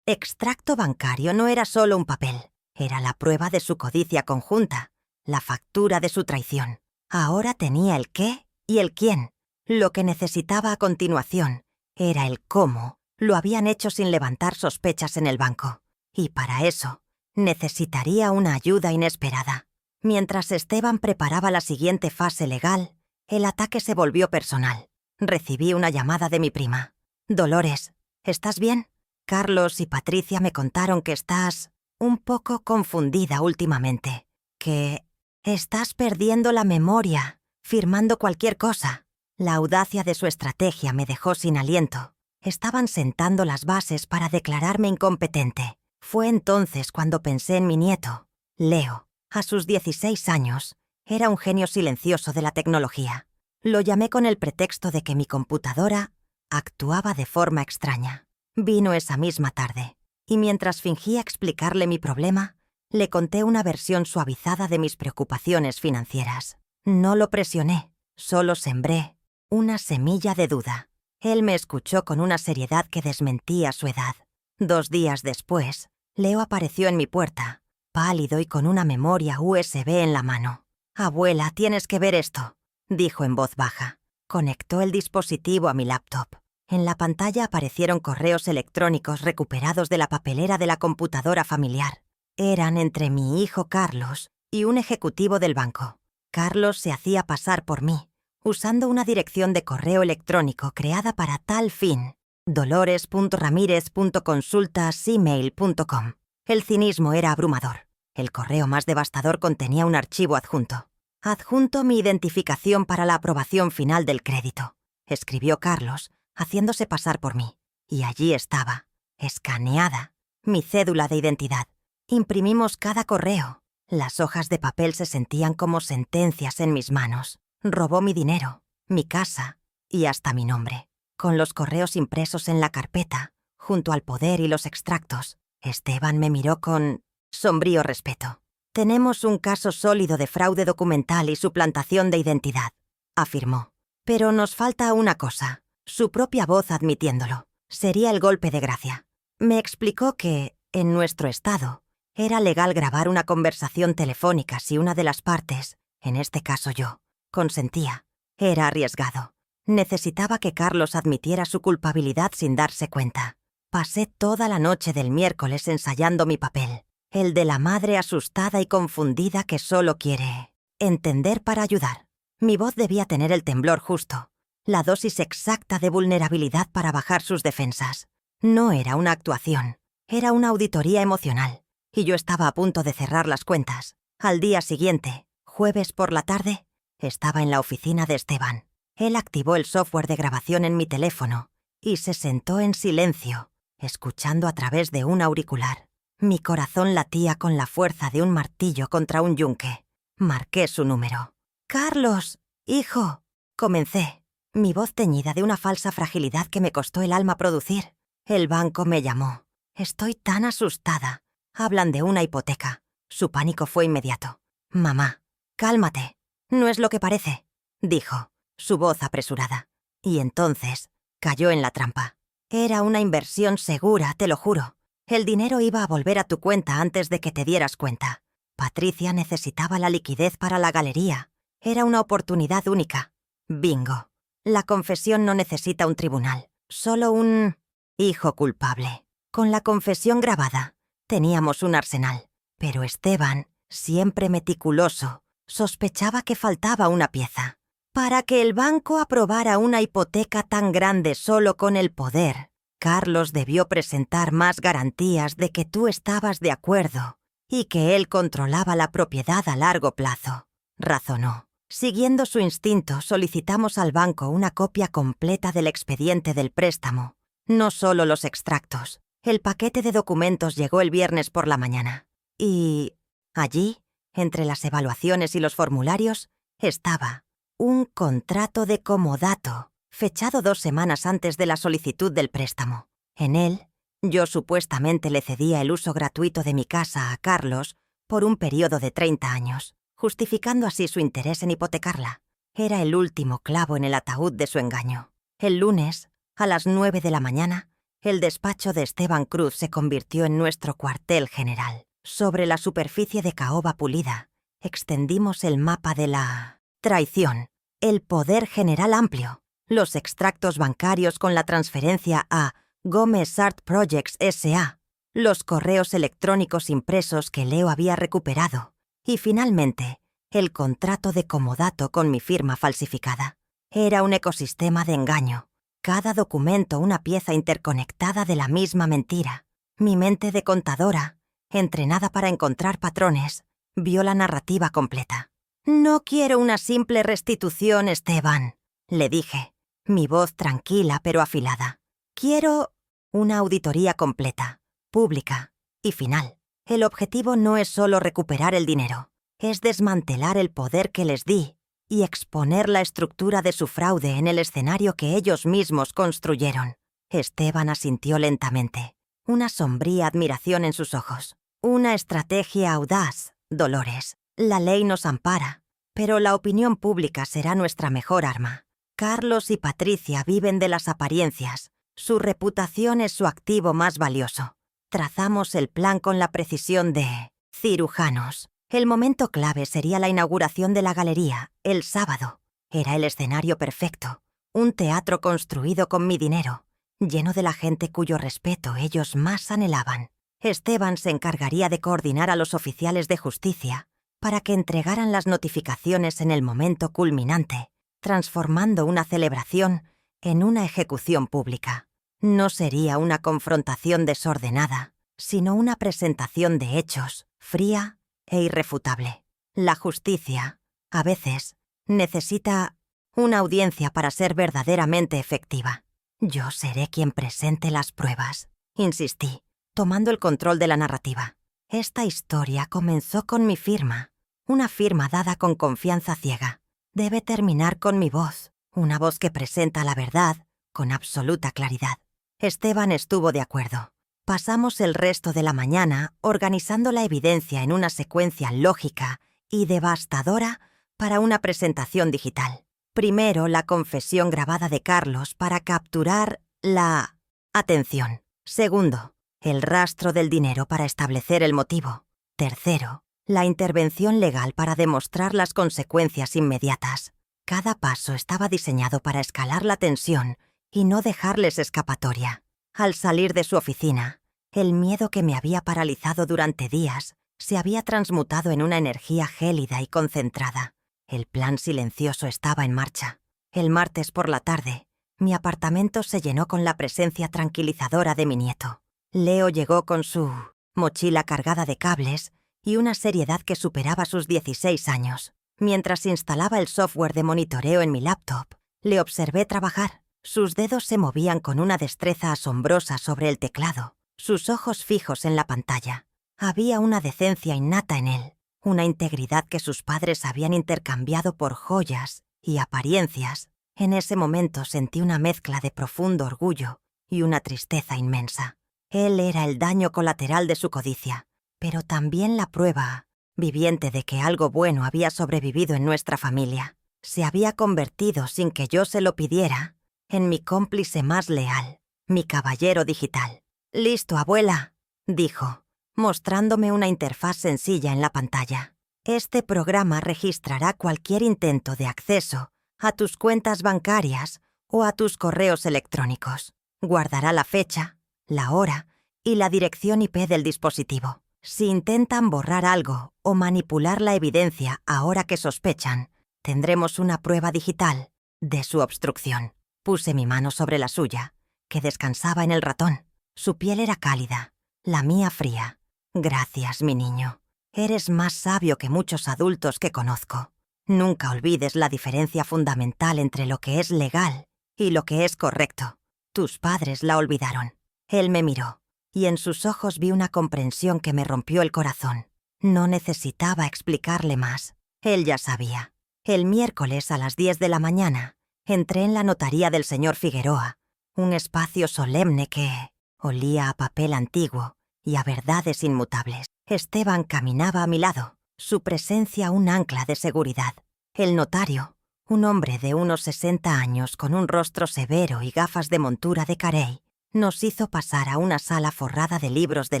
extracto bancario no era solo un papel, era la prueba de su codicia conjunta, la factura de su traición. Ahora tenía el qué y el quién. Lo que necesitaba a continuación era el cómo lo habían hecho sin levantar sospechas en el banco. Y para eso necesitaría una ayuda inesperada. Mientras Esteban preparaba la siguiente fase legal, el ataque se volvió personal. Recibí una llamada de mi prima. «Dolores, ¿estás bien? Carlos y Patricia me contaron que estás un poco confundida últimamente, que estás perdiendo la memoria, firmando cualquier cosa». La audacia de su estrategia me dejó sin aliento. Estaban sentando las bases para declararme incompetente. Fue entonces cuando pensé en mi nieto, Leo. A sus 16 años, era un genio silencioso de la tecnología. Lo llamé con el pretexto de que mi computadora actuaba de forma extraña. Vino esa misma tarde, y mientras fingía explicarle mi problema, le conté una versión suavizada de mis preocupaciones financieras. No lo presioné, solo sembré una semilla de duda. Él me escuchó con una seriedad que desmentía su edad. 2 días después, Leo apareció en mi puerta, pálido y con una memoria USB en la mano. «Abuela, tienes que ver esto», dijo en voz baja. Conectó el dispositivo a mi laptop. En la pantalla aparecieron correos electrónicos recuperados de la papelera de la computadora familiar. Eran entre mi hijo Carlos y un ejecutivo del banco. Carlos se hacía pasar por mí, usando una dirección de correo electrónico creada para tal fin: dolores.ramirez.consultas@gmail.com. El cinismo era abrumador. El correo más devastador contenía un archivo adjunto. «Adjunto mi identificación para la aprobación final del crédito», escribió Carlos, haciéndose pasar por mí. Y allí estaba, escaneada, mi cédula de identidad. Imprimimos cada correo. Las hojas de papel se sentían como sentencias en mis manos. Robó mi dinero, mi casa y hasta mi nombre. Con los correos impresos en la carpeta, junto al poder y los extractos, Esteban me miró con sombrío respeto. «Tenemos un caso sólido de fraude documental y suplantación de identidad», afirmó. «Pero nos falta una cosa, su propia voz admitiéndolo. Sería el golpe de gracia». Me explicó que, en nuestro estado, era legal grabar una conversación telefónica si una de las partes, en este caso yo, consentía. Era arriesgado. Necesitaba que Carlos admitiera su culpabilidad sin darse cuenta. Pasé toda la noche del miércoles ensayando mi papel, el de la madre asustada y confundida que solo quiere entender para ayudar. Mi voz debía tener el temblor justo, la dosis exacta de vulnerabilidad para bajar sus defensas. No era una actuación, era una auditoría emocional, y yo estaba a punto de cerrar las cuentas. Al día siguiente, jueves por la tarde, estaba en la oficina de Esteban. Él activó el software de grabación en mi teléfono y se sentó en silencio, escuchando a través de un auricular. Mi corazón latía con la fuerza de un martillo contra un yunque. Marqué su número. «Carlos, hijo», comencé, mi voz teñida de una falsa fragilidad que me costó el alma producir. El banco me llamó. «Estoy tan asustada. Hablan de una hipoteca». Su pánico fue inmediato. «Mamá, cálmate. No es lo que parece», dijo, su voz apresurada. Y entonces cayó en la trampa. Era una inversión segura, te lo juro. El dinero iba a volver a tu cuenta antes de que te dieras cuenta. Patricia necesitaba la liquidez para la galería. Era una oportunidad única. Bingo. La confesión no necesita un tribunal, solo un hijo culpable. Con la confesión grabada, teníamos un arsenal. Pero Esteban, siempre meticuloso, sospechaba que faltaba una pieza. Para que el banco aprobara una hipoteca tan grande solo con el poder, Carlos debió presentar más garantías de que tú estabas de acuerdo y que él controlaba la propiedad a largo plazo, razonó. Siguiendo su instinto, solicitamos al banco una copia completa del expediente del préstamo, no solo los extractos. El paquete de documentos llegó el viernes por la mañana. Y allí, entre las evaluaciones y los formularios, estaba un contrato de comodato, fechado 2 semanas antes de la solicitud del préstamo. En él, yo supuestamente le cedía el uso gratuito de mi casa a Carlos por un periodo de 30 años, justificando así su interés en hipotecarla. Era el último clavo en el ataúd de su engaño. El lunes, a las 9 de la mañana, el despacho de Esteban Cruz se convirtió en nuestro cuartel general. Sobre la superficie de caoba pulida, extendimos el mapa de la traición, el poder general amplio, los extractos bancarios con la transferencia a Gómez Art Projects S.A., los correos electrónicos impresos que Leo había recuperado y, finalmente, el contrato de comodato con mi firma falsificada. Era un ecosistema de engaño, cada documento una pieza interconectada de la misma mentira. Mi mente de contadora, entrenada para encontrar patrones, vio la narrativa completa. «No quiero una simple restitución, Esteban», le dije, mi voz tranquila pero afilada. Quiero una auditoría completa, pública y final. El objetivo no es solo recuperar el dinero, es desmantelar el poder que les di y exponer la estructura de su fraude en el escenario que ellos mismos construyeron. Esteban asintió lentamente, una sombría admiración en sus ojos. Una estrategia audaz, Dolores. La ley nos ampara, pero la opinión pública será nuestra mejor arma. Carlos y Patricia viven de las apariencias. Su reputación es su activo más valioso. Trazamos el plan con la precisión de cirujanos. El momento clave sería la inauguración de la galería, el sábado. Era el escenario perfecto. Un teatro construido con mi dinero, lleno de la gente cuyo respeto ellos más anhelaban. Esteban se encargaría de coordinar a los oficiales de justicia para que entregaran las notificaciones en el momento culminante, transformando una celebración en una ejecución pública. No sería una confrontación desordenada, sino una presentación de hechos, fría e irrefutable. La justicia, a veces, necesita una audiencia para ser verdaderamente efectiva. Yo seré quien presente las pruebas, insistí, tomando el control de la narrativa. Esta historia comenzó con mi firma, una firma dada con confianza ciega. Debe terminar con mi voz, una voz que presenta la verdad con absoluta claridad. Esteban estuvo de acuerdo. Pasamos el resto de la mañana organizando la evidencia en una secuencia lógica y devastadora para una presentación digital. Primero, la confesión grabada de Carlos para capturar la atención. Segundo, el rastro del dinero para establecer el motivo. Tercero, la intervención legal para demostrar las consecuencias inmediatas. Cada paso estaba diseñado para escalar la tensión y no dejarles escapatoria. Al salir de su oficina, el miedo que me había paralizado durante días se había transmutado en una energía gélida y concentrada. El plan silencioso estaba en marcha. El martes por la tarde, mi apartamento se llenó con la presencia tranquilizadora de mi nieto. Leo llegó con su mochila cargada de cables y una seriedad que superaba sus 16 años. Mientras instalaba el software de monitoreo en mi laptop, le observé trabajar. Sus dedos se movían con una destreza asombrosa sobre el teclado, sus ojos fijos en la pantalla. Había una decencia innata en él, una integridad que sus padres habían intercambiado por joyas y apariencias. En ese momento sentí una mezcla de profundo orgullo y una tristeza inmensa. Él era el daño colateral de su codicia, pero también la prueba viviente de que algo bueno había sobrevivido en nuestra familia. Se había convertido, sin que yo se lo pidiera, en mi cómplice más leal, mi caballero digital. «Listo, abuela», dijo, mostrándome una interfaz sencilla en la pantalla. «Este programa registrará cualquier intento de acceso a tus cuentas bancarias o a tus correos electrónicos. Guardará la fecha, la hora y la dirección IP del dispositivo. Si intentan borrar algo o manipular la evidencia ahora que sospechan, tendremos una prueba digital de su obstrucción». Puse mi mano sobre la suya, que descansaba en el ratón. Su piel era cálida, la mía fría. «Gracias, mi niño. Eres más sabio que muchos adultos que conozco. Nunca olvides la diferencia fundamental entre lo que es legal y lo que es correcto. Tus padres la olvidaron». Él me miró, y en sus ojos vi una comprensión que me rompió el corazón. No necesitaba explicarle más. Él ya sabía. El miércoles a las 10 de la mañana, entré en la notaría del señor Figueroa, un espacio solemne que olía a papel antiguo y a verdades inmutables. Esteban caminaba a mi lado, su presencia un ancla de seguridad. El notario, un hombre de unos 60 años con un rostro severo y gafas de montura de carey, nos hizo pasar a una sala forrada de libros de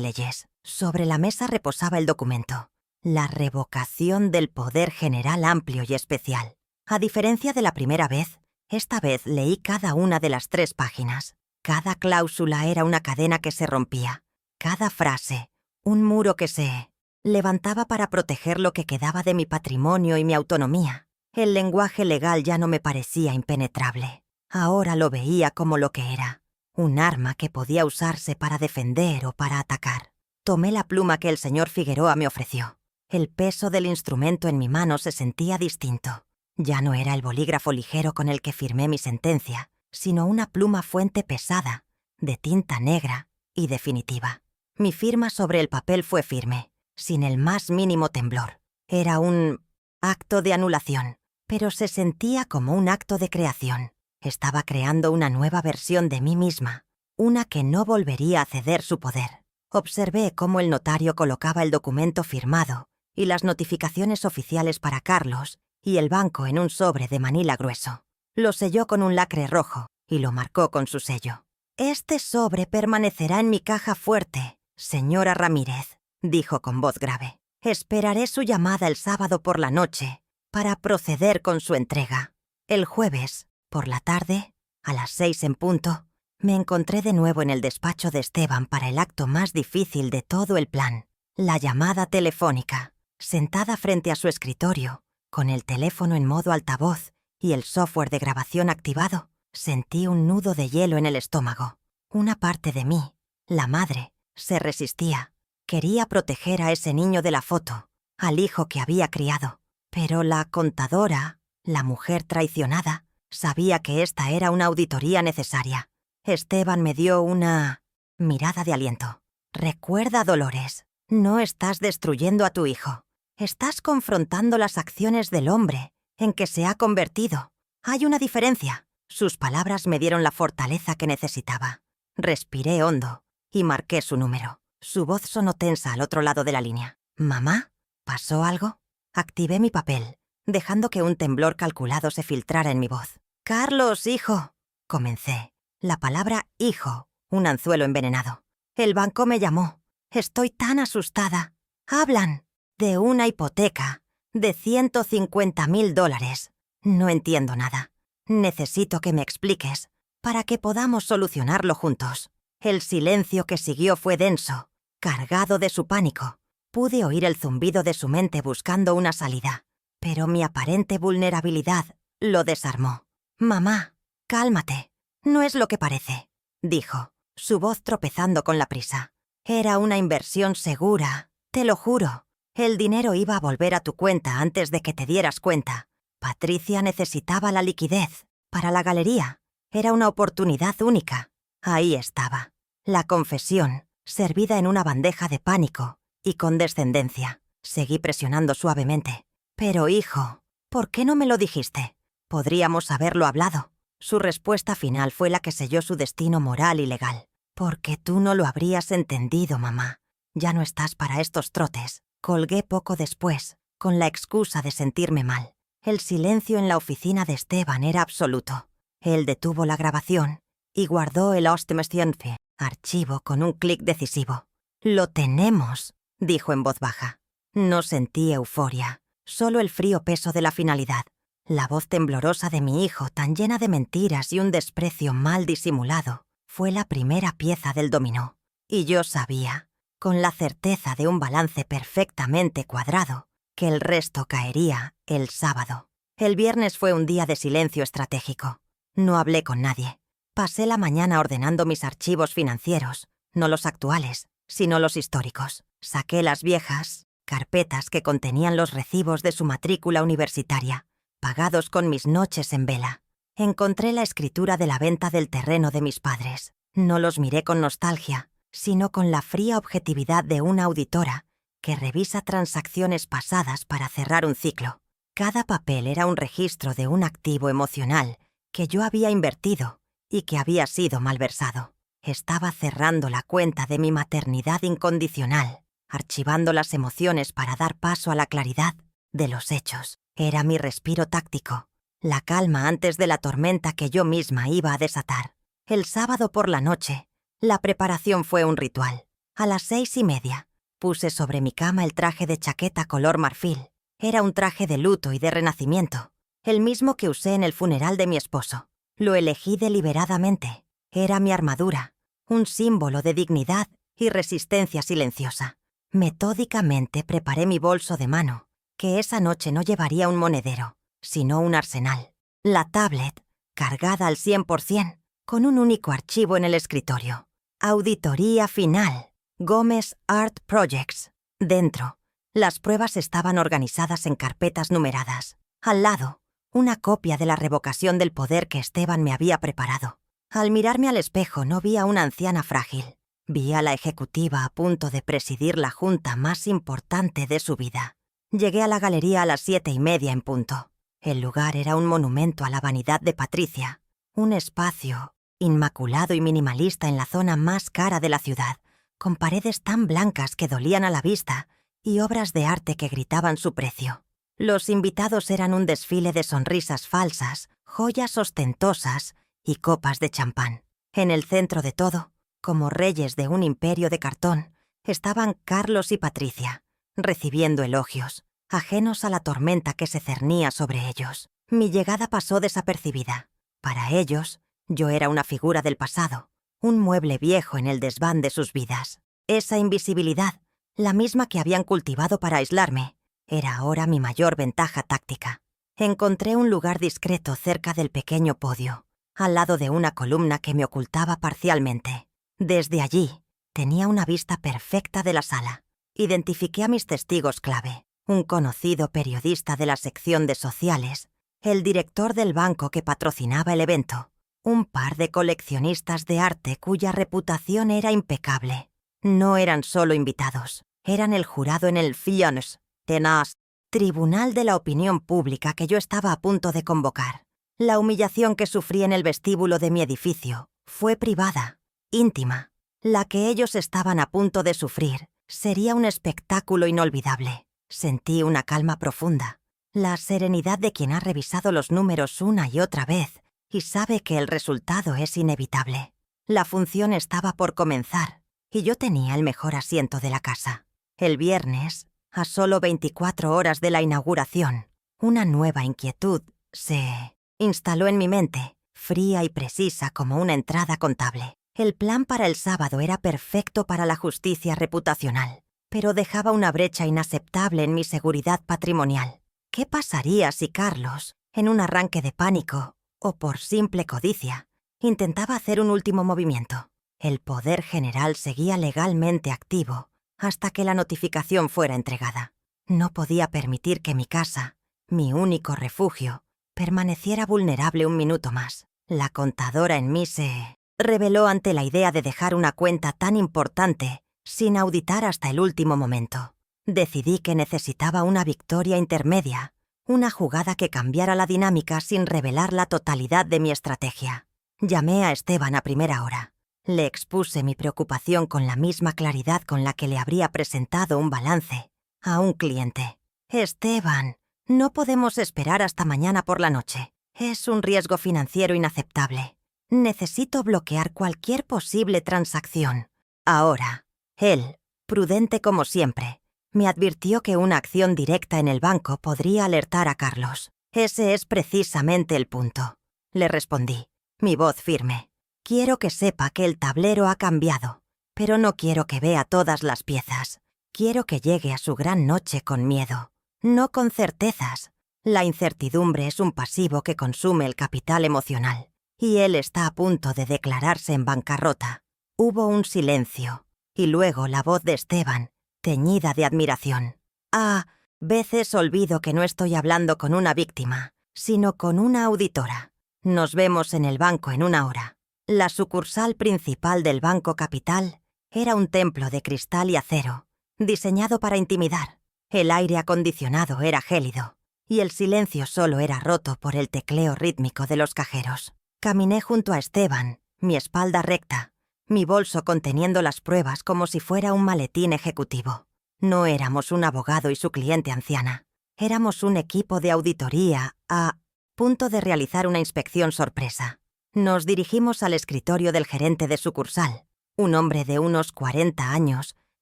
leyes. Sobre la mesa reposaba el documento, la revocación del poder general amplio y especial. A diferencia de la primera vez, esta vez leí cada una de las 3 páginas. Cada cláusula era una cadena que se rompía. Cada frase, un muro que se levantaba para proteger lo que quedaba de mi patrimonio y mi autonomía. El lenguaje legal ya no me parecía impenetrable. Ahora lo veía como lo que era, un arma que podía usarse para defender o para atacar. Tomé la pluma que el señor Figueroa me ofreció. El peso del instrumento en mi mano se sentía distinto. Ya no era el bolígrafo ligero con el que firmé mi sentencia, sino una pluma fuente pesada, de tinta negra y definitiva. Mi firma sobre el papel fue firme, sin el más mínimo temblor. Era un acto de anulación, pero se sentía como un acto de creación. Estaba creando una nueva versión de mí misma, una que no volvería a ceder su poder. Observé cómo el notario colocaba el documento firmado y las notificaciones oficiales para Carlos y el banco en un sobre de manila grueso. Lo selló con un lacre rojo y lo marcó con su sello. «Este sobre permanecerá en mi caja fuerte, señora Ramírez», dijo con voz grave. «Esperaré su llamada el sábado por la noche para proceder con su entrega. El jueves, por la tarde, a las 6 en punto, me encontré de nuevo en el despacho de Esteban para el acto más difícil de todo el plan, la llamada telefónica. Sentada frente a su escritorio, con el teléfono en modo altavoz y el software de grabación activado, sentí un nudo de hielo en el estómago. Una parte de mí, la madre, se resistía. Quería proteger a ese niño de la foto, al hijo que había criado. Pero la contadora, la mujer traicionada, sabía que esta era una auditoría necesaria. Esteban me dio una mirada de aliento. «Recuerda, Dolores, no estás destruyendo a tu hijo. Estás confrontando las acciones del hombre en que se ha convertido. Hay una diferencia». Sus palabras me dieron la fortaleza que necesitaba. Respiré hondo y marqué su número. Su voz sonó tensa al otro lado de la línea. «¿Mamá? ¿Pasó algo?» Activé mi papel, dejando que un temblor calculado se filtrara en mi voz. «Carlos, hijo», comencé. La palabra hijo, un anzuelo envenenado. «El banco me llamó. Estoy tan asustada. Hablan de una hipoteca de $150,000. No entiendo nada. Necesito que me expliques para que podamos solucionarlo juntos». El silencio que siguió fue denso, cargado de su pánico. Pude oír el zumbido de su mente buscando una salida, pero mi aparente vulnerabilidad lo desarmó. «Mamá, cálmate. No es lo que parece», dijo, su voz tropezando con la prisa. «Era una inversión segura, te lo juro. El dinero iba a volver a tu cuenta antes de que te dieras cuenta. Patricia necesitaba la liquidez para la galería. Era una oportunidad única. Ahí estaba. La confesión, servida en una bandeja de pánico y condescendencia. Seguí presionando suavemente. «Pero, hijo, ¿por qué no me lo dijiste? Podríamos haberlo hablado». Su respuesta final fue la que selló su destino moral y legal. «Porque tú no lo habrías entendido, mamá. Ya no estás para estos trotes». Colgué poco después, con la excusa de sentirme mal. El silencio en la oficina de Esteban era absoluto. Él detuvo la grabación y guardó el Ostmestienfe, archivo con un clic decisivo. «Lo tenemos», dijo en voz baja. No sentí euforia, solo el frío peso de la finalidad. La voz temblorosa de mi hijo, tan llena de mentiras y un desprecio mal disimulado, fue la primera pieza del dominó. Y yo sabía, con la certeza de un balance perfectamente cuadrado, que el resto caería el sábado. El viernes fue un día de silencio estratégico. No hablé con nadie. Pasé la mañana ordenando mis archivos financieros, no los actuales, sino los históricos. Saqué las viejas carpetas que contenían los recibos de su matrícula universitaria, pagados con mis noches en vela. Encontré la escritura de la venta del terreno de mis padres. No los miré con nostalgia, sino con la fría objetividad de una auditora que revisa transacciones pasadas para cerrar un ciclo. Cada papel era un registro de un activo emocional que yo había invertido y que había sido malversado. Estaba cerrando la cuenta de mi maternidad incondicional, archivando las emociones para dar paso a la claridad de los hechos. Era mi respiro táctico, la calma antes de la tormenta que yo misma iba a desatar. El sábado por la noche, la preparación fue un ritual. A las 6:30, puse sobre mi cama el traje de chaqueta color marfil. Era un traje de luto y de renacimiento, el mismo que usé en el funeral de mi esposo. Lo elegí deliberadamente. Era mi armadura, un símbolo de dignidad y resistencia silenciosa. Metódicamente preparé mi bolso de mano, que esa noche no llevaría un monedero, sino un arsenal. La tablet, cargada al 100%, con un único archivo en el escritorio. Auditoría final. Gómez Art Projects. Dentro, las pruebas estaban organizadas en carpetas numeradas. Al lado, una copia de la revocación del poder que Esteban me había preparado. Al mirarme al espejo no vi a una anciana frágil. Vi a la ejecutiva a punto de presidir la junta más importante de su vida. Llegué a la galería a las 7:30 en punto. El lugar era un monumento a la vanidad de Patricia, un espacio inmaculado y minimalista en la zona más cara de la ciudad, con paredes tan blancas que dolían a la vista y obras de arte que gritaban su precio. Los invitados eran un desfile de sonrisas falsas, joyas ostentosas y copas de champán. En el centro de todo, como reyes de un imperio de cartón, estaban Carlos y Patricia, recibiendo elogios, ajenos a la tormenta que se cernía sobre ellos. Mi llegada pasó desapercibida. Para ellos, yo era una figura del pasado, un mueble viejo en el desván de sus vidas. Esa invisibilidad, la misma que habían cultivado para aislarme, era ahora mi mayor ventaja táctica. Encontré un lugar discreto cerca del pequeño podio, al lado de una columna que me ocultaba parcialmente. Desde allí, tenía una vista perfecta de la sala. Identifiqué a mis testigos clave, un conocido periodista de la sección de sociales, el director del banco que patrocinaba el evento, un par de coleccionistas de arte cuya reputación era impecable. No eran solo invitados, eran el jurado en el Fions, Tenaz, tribunal de la opinión pública que yo estaba a punto de convocar. La humillación que sufrí en el vestíbulo de mi edificio fue privada, íntima. La que ellos estaban a punto de sufrir sería un espectáculo inolvidable. Sentí una calma profunda, la serenidad de quien ha revisado los números una y otra vez y sabe que el resultado es inevitable. La función estaba por comenzar y yo tenía el mejor asiento de la casa. El viernes, a solo 24 horas de la inauguración, una nueva inquietud se instaló en mi mente, fría y precisa como una entrada contable. El plan para el sábado era perfecto para la justicia reputacional, pero dejaba una brecha inaceptable en mi seguridad patrimonial. ¿Qué pasaría si Carlos, en un arranque de pánico, o por simple codicia, intentaba hacer un último movimiento? El poder general seguía legalmente activo hasta que la notificación fuera entregada. No podía permitir que mi casa, mi único refugio, permaneciera vulnerable un minuto más. La contadora en mí se rebeló ante la idea de dejar una cuenta tan importante sin auditar hasta el último momento. Decidí que necesitaba una victoria intermedia, una jugada que cambiara la dinámica sin revelar la totalidad de mi estrategia. Llamé a Esteban a primera hora. Le expuse mi preocupación con la misma claridad con la que le habría presentado un balance a un cliente. «Esteban, no podemos esperar hasta mañana por la noche. Es un riesgo financiero inaceptable. Necesito bloquear cualquier posible transacción. Ahora». Él, prudente como siempre, me advirtió que una acción directa en el banco podría alertar a Carlos. «Ese es precisamente el punto», le respondí, mi voz firme. «Quiero que sepa que el tablero ha cambiado, pero no quiero que vea todas las piezas. Quiero que llegue a su gran noche con miedo, no con certezas. La incertidumbre es un pasivo que consume el capital emocional, y él está a punto de declararse en bancarrota». Hubo un silencio, y luego la voz de Esteban, teñida de admiración. «A veces olvido que no estoy hablando con una víctima, sino con una auditora. Nos vemos en el banco en una hora». La sucursal principal del Banco Capital era un templo de cristal y acero, diseñado para intimidar. El aire acondicionado era gélido, y el silencio solo era roto por el tecleo rítmico de los cajeros. Caminé junto a Esteban, mi espalda recta, mi bolso conteniendo las pruebas como si fuera un maletín ejecutivo. No éramos un abogado y su cliente anciana. Éramos un equipo de auditoría a punto de realizar una inspección sorpresa. Nos dirigimos al escritorio del gerente de sucursal, un hombre de unos 40 años,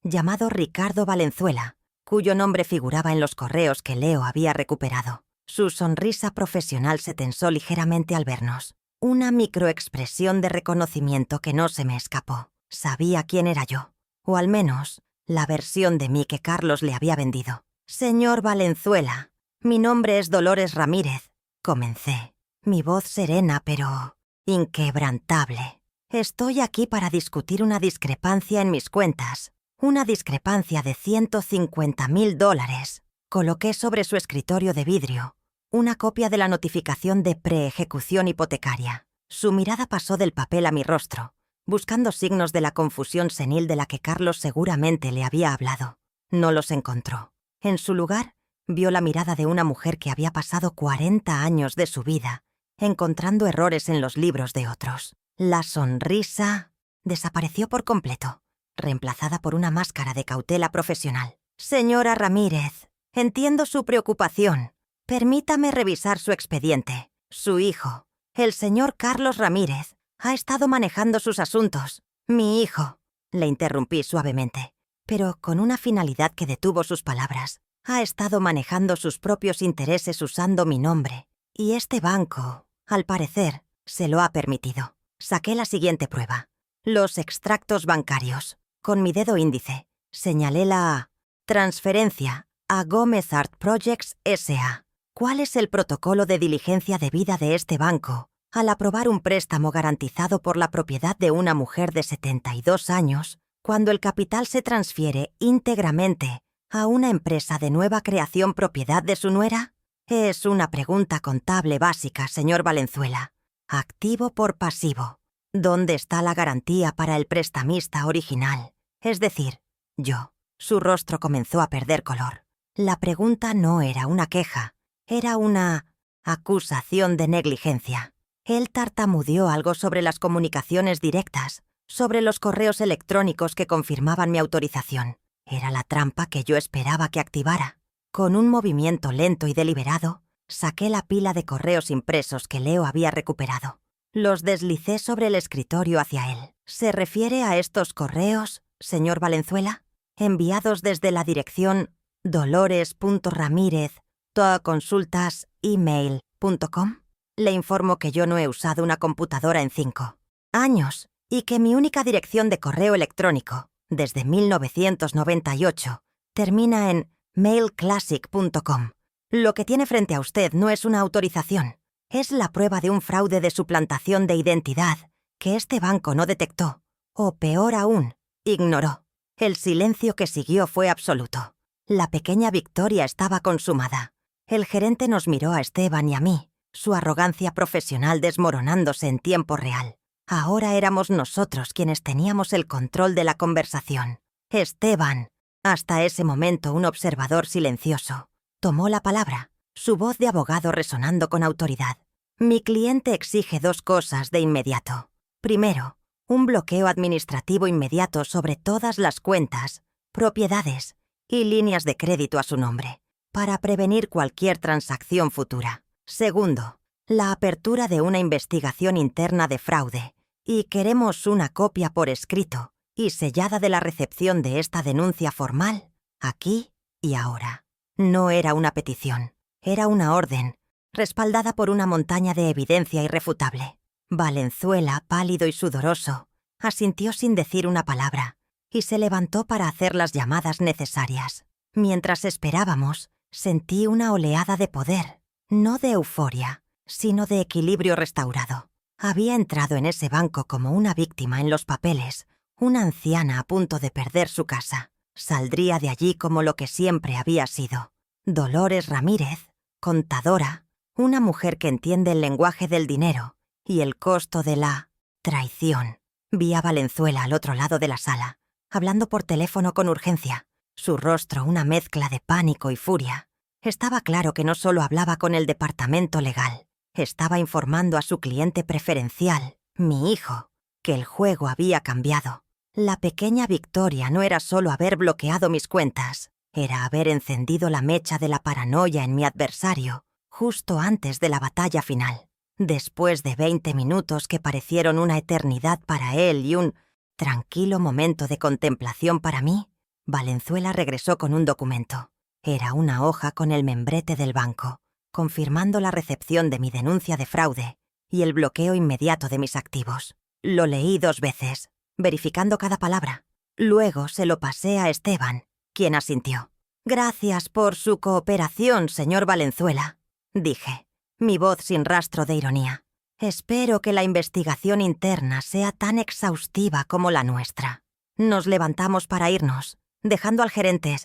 llamado Ricardo Valenzuela, cuyo nombre figuraba en los correos que Leo había recuperado. Su sonrisa profesional se tensó ligeramente al vernos. Una microexpresión de reconocimiento que no se me escapó. Sabía quién era yo, o al menos la versión de mí que Carlos le había vendido. «Señor Valenzuela, mi nombre es Dolores Ramírez», comencé, mi voz serena pero inquebrantable. «Estoy aquí para discutir una discrepancia en mis cuentas, una discrepancia de $150,000. Coloqué sobre su escritorio de vidrio una copia de la notificación de preejecución hipotecaria. Su mirada pasó del papel a mi rostro, buscando signos de la confusión senil de la que Carlos seguramente le había hablado. No los encontró. En su lugar, vio la mirada de una mujer que había pasado 40 años de su vida encontrando errores en los libros de otros. La sonrisa desapareció por completo, reemplazada por una máscara de cautela profesional. Señora Ramírez, entiendo su preocupación. Permítame revisar su expediente. Su hijo, el señor Carlos Ramírez, ha estado manejando sus asuntos. Mi hijo, le interrumpí suavemente, pero con una finalidad que detuvo sus palabras. Ha estado manejando sus propios intereses usando mi nombre. Y este banco, al parecer, se lo ha permitido. Saqué la siguiente prueba. Los extractos bancarios. Con mi dedo índice, señalé la transferencia a Gómez Art Projects S.A. ¿Cuál es el protocolo de diligencia debida de este banco al aprobar un préstamo garantizado por la propiedad de una mujer de 72 años cuando el capital se transfiere íntegramente a una empresa de nueva creación propiedad de su nuera? Es una pregunta contable básica, señor Valenzuela. Activo por pasivo. ¿Dónde está la garantía para el prestamista original? Es decir, yo. Su rostro comenzó a perder color. La pregunta no era una queja, era una acusación de negligencia. Él tartamudeó algo sobre las comunicaciones directas, sobre los correos electrónicos que confirmaban mi autorización. Era la trampa que yo esperaba que activara. Con un movimiento lento y deliberado, saqué la pila de correos impresos que Leo había recuperado. Los deslicé sobre el escritorio hacia él. ¿Se refiere a estos correos, señor Valenzuela? Enviados desde la dirección dolores.ramirez@consultas.email.com. Le informo que yo no he usado una computadora en 5 años y que mi única dirección de correo electrónico, desde 1998, termina en mailclassic.com. Lo que tiene frente a usted no es una autorización, es la prueba de un fraude de suplantación de identidad que este banco no detectó, o peor aún, ignoró. El silencio que siguió fue absoluto. La pequeña victoria estaba consumada. El gerente nos miró a Esteban y a mí, su arrogancia profesional desmoronándose en tiempo real. Ahora éramos nosotros quienes teníamos el control de la conversación. Esteban, hasta ese momento un observador silencioso, tomó la palabra, su voz de abogado resonando con autoridad. Mi cliente exige 2 cosas de inmediato. Primero, un bloqueo administrativo inmediato sobre todas las cuentas, propiedades y líneas de crédito a su nombre, para prevenir cualquier transacción futura. Segundo, la apertura de una investigación interna de fraude, y queremos una copia por escrito y sellada de la recepción de esta denuncia formal, aquí y ahora. No era una petición, era una orden, respaldada por una montaña de evidencia irrefutable. Valenzuela, pálido y sudoroso, asintió sin decir una palabra y se levantó para hacer las llamadas necesarias. Mientras esperábamos, sentí una oleada de poder, no de euforia, sino de equilibrio restaurado. Había entrado en ese banco como una víctima en los papeles, una anciana a punto de perder su casa. Saldría de allí como lo que siempre había sido. Dolores Ramírez, contadora, una mujer que entiende el lenguaje del dinero y el costo de la traición. Vi a Valenzuela al otro lado de la sala, hablando por teléfono con urgencia, su rostro una mezcla de pánico y furia. Estaba claro que no solo hablaba con el departamento legal, estaba informando a su cliente preferencial, mi hijo, que el juego había cambiado. La pequeña victoria no era solo haber bloqueado mis cuentas, era haber encendido la mecha de la paranoia en mi adversario, justo antes de la batalla final. Después de 20 minutos que parecieron una eternidad para él y un tranquilo momento de contemplación para mí, Valenzuela regresó con un documento. Era una hoja con el membrete del banco, confirmando la recepción de mi denuncia de fraude y el bloqueo inmediato de mis activos. Lo leí 2 veces, verificando cada palabra. Luego se lo pasé a Esteban, quien asintió. «Gracias por su cooperación, señor Valenzuela», dije, mi voz sin rastro de ironía. «Espero que la investigación interna sea tan exhaustiva como la nuestra». Nos levantamos para irnos, dejando al gerente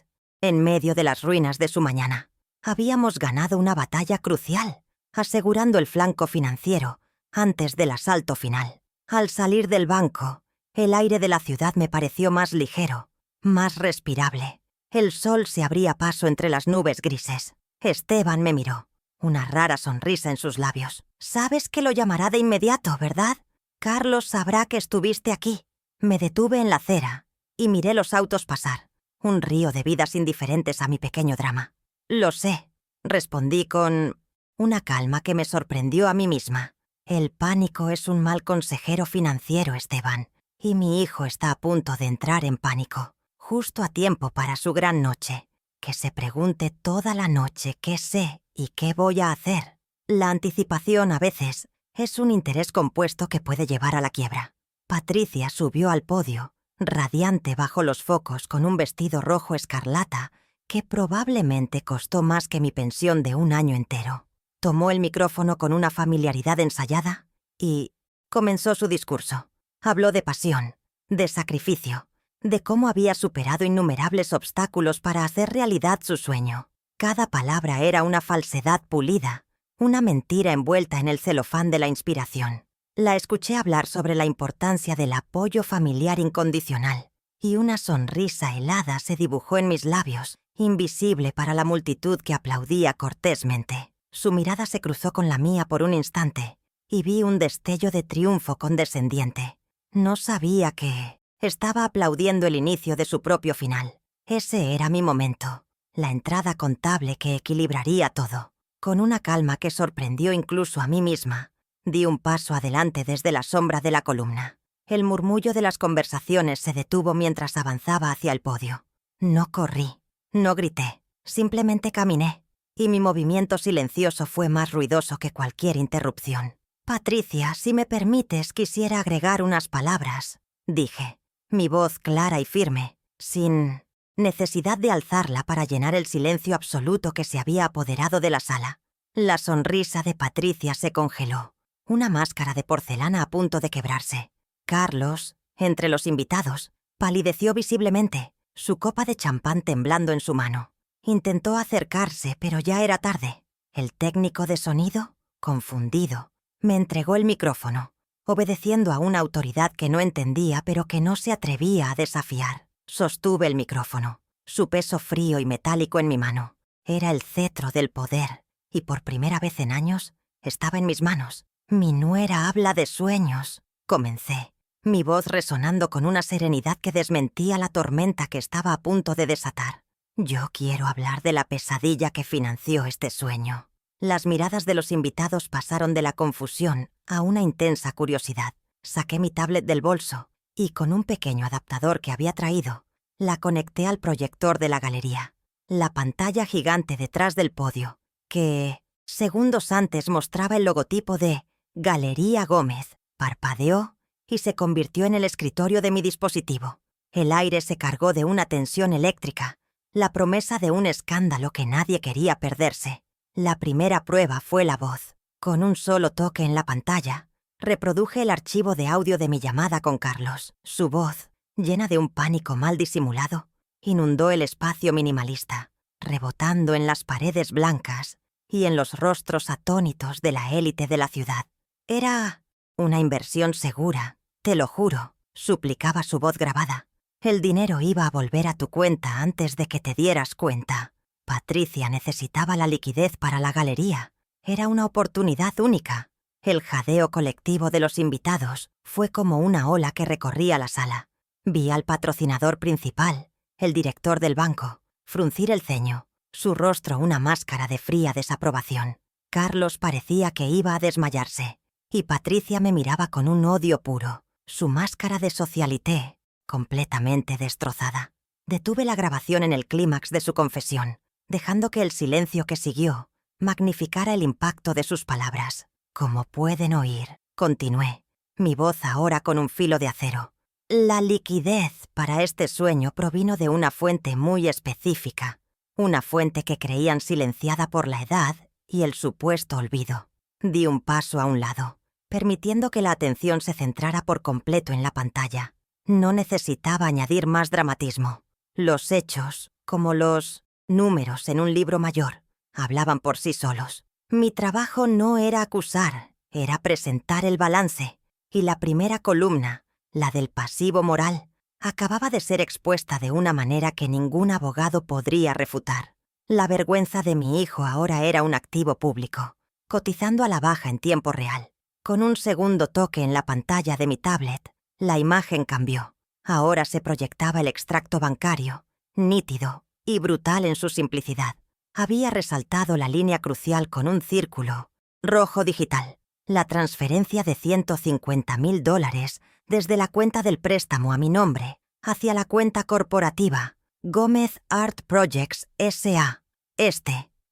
en medio de las ruinas de su mañana. Habíamos ganado una batalla crucial, asegurando el flanco financiero antes del asalto final. Al salir del banco, el aire de la ciudad me pareció más ligero, más respirable. El sol se abría paso entre las nubes grises. Esteban me miró, una rara sonrisa en sus labios. «Sabes que lo llamará de inmediato, ¿verdad? Carlos sabrá que estuviste aquí». Me detuve en la acera y miré los autos pasar, un río de vidas indiferentes a mi pequeño drama. «Lo sé», respondí con una calma que me sorprendió a mí misma. «El pánico es un mal consejero financiero, Esteban, y mi hijo está a punto de entrar en pánico, justo a tiempo para su gran noche. Que se pregunte toda la noche qué sé y qué voy a hacer». La anticipación, a veces, es un interés compuesto que puede llevar a la quiebra. Patricia subió al podio, radiante bajo los focos, con un vestido rojo escarlata que probablemente costó más que mi pensión de un año entero. Tomó el micrófono con una familiaridad ensayada y comenzó su discurso. Habló de pasión, de sacrificio, de cómo había superado innumerables obstáculos para hacer realidad su sueño. Cada palabra era una falsedad pulida, una mentira envuelta en el celofán de la inspiración. La escuché hablar sobre la importancia del apoyo familiar incondicional, y una sonrisa helada se dibujó en mis labios, invisible para la multitud que aplaudía cortésmente. Su mirada se cruzó con la mía por un instante, y vi un destello de triunfo condescendiente. No sabía que estaba aplaudiendo el inicio de su propio final. Ese era mi momento, la entrada contable que equilibraría todo. Con una calma que sorprendió incluso a mí misma, di un paso adelante desde la sombra de la columna. El murmullo de las conversaciones se detuvo mientras avanzaba hacia el podio. No corrí, no grité, simplemente caminé, y mi movimiento silencioso fue más ruidoso que cualquier interrupción. «Patricia, si me permites, quisiera agregar unas palabras», dije, mi voz clara y firme, sin necesidad de alzarla para llenar el silencio absoluto que se había apoderado de la sala. La sonrisa de Patricia se congeló, una máscara de porcelana a punto de quebrarse. Carlos, entre los invitados, palideció visiblemente, su copa de champán temblando en su mano. Intentó acercarse, pero ya era tarde. El técnico de sonido, confundido, me entregó el micrófono, obedeciendo a una autoridad que no entendía pero que no se atrevía a desafiar. Sostuve el micrófono, su peso frío y metálico en mi mano. Era el cetro del poder, y por primera vez en años estaba en mis manos. «Mi nuera habla de sueños», comencé, mi voz resonando con una serenidad que desmentía la tormenta que estaba a punto de desatar. «Yo quiero hablar de la pesadilla que financió este sueño». Las miradas de los invitados pasaron de la confusión a una intensa curiosidad. Saqué mi tablet del bolso y, con un pequeño adaptador que había traído, la conecté al proyector de la galería. La pantalla gigante detrás del podio, que segundos antes mostraba el logotipo de Galería Gómez, parpadeó y se convirtió en el escritorio de mi dispositivo. El aire se cargó de una tensión eléctrica, la promesa de un escándalo que nadie quería perderse. La primera prueba fue la voz. Con un solo toque en la pantalla, reproduje el archivo de audio de mi llamada con Carlos. Su voz, llena de un pánico mal disimulado, inundó el espacio minimalista, rebotando en las paredes blancas y en los rostros atónitos de la élite de la ciudad. «Era una inversión segura, te lo juro», suplicaba su voz grabada. «El dinero iba a volver a tu cuenta antes de que te dieras cuenta». Patricia necesitaba la liquidez para la galería. Era una oportunidad única. El jadeo colectivo de los invitados fue como una ola que recorría la sala. Vi al patrocinador principal, el director del banco, fruncir el ceño, su rostro una máscara de fría desaprobación. Carlos parecía que iba a desmayarse, y Patricia me miraba con un odio puro, su máscara de socialité completamente destrozada. Detuve la grabación en el clímax de su confesión, dejando que el silencio que siguió magnificara el impacto de sus palabras. «Como pueden oír», continué, mi voz ahora con un filo de acero. «La liquidez para este sueño provino de una fuente muy específica, una fuente que creían silenciada por la edad y el supuesto olvido». Di un paso a un lado, permitiendo que la atención se centrara por completo en la pantalla. No necesitaba añadir más dramatismo. Los hechos, como los números en un libro mayor, hablaban por sí solos. Mi trabajo no era acusar, era presentar el balance. Y la primera columna, la del pasivo moral, acababa de ser expuesta de una manera que ningún abogado podría refutar. La vergüenza de mi hijo ahora era un activo público, cotizando a la baja en tiempo real. Con un segundo toque en la pantalla de mi tablet, la imagen cambió. Ahora se proyectaba el extracto bancario, nítido y brutal en su simplicidad. Había resaltado la línea crucial con un círculo rojo digital. La transferencia de $150,000 desde la cuenta del préstamo a mi nombre hacia la cuenta corporativa Gómez Art Projects S.A.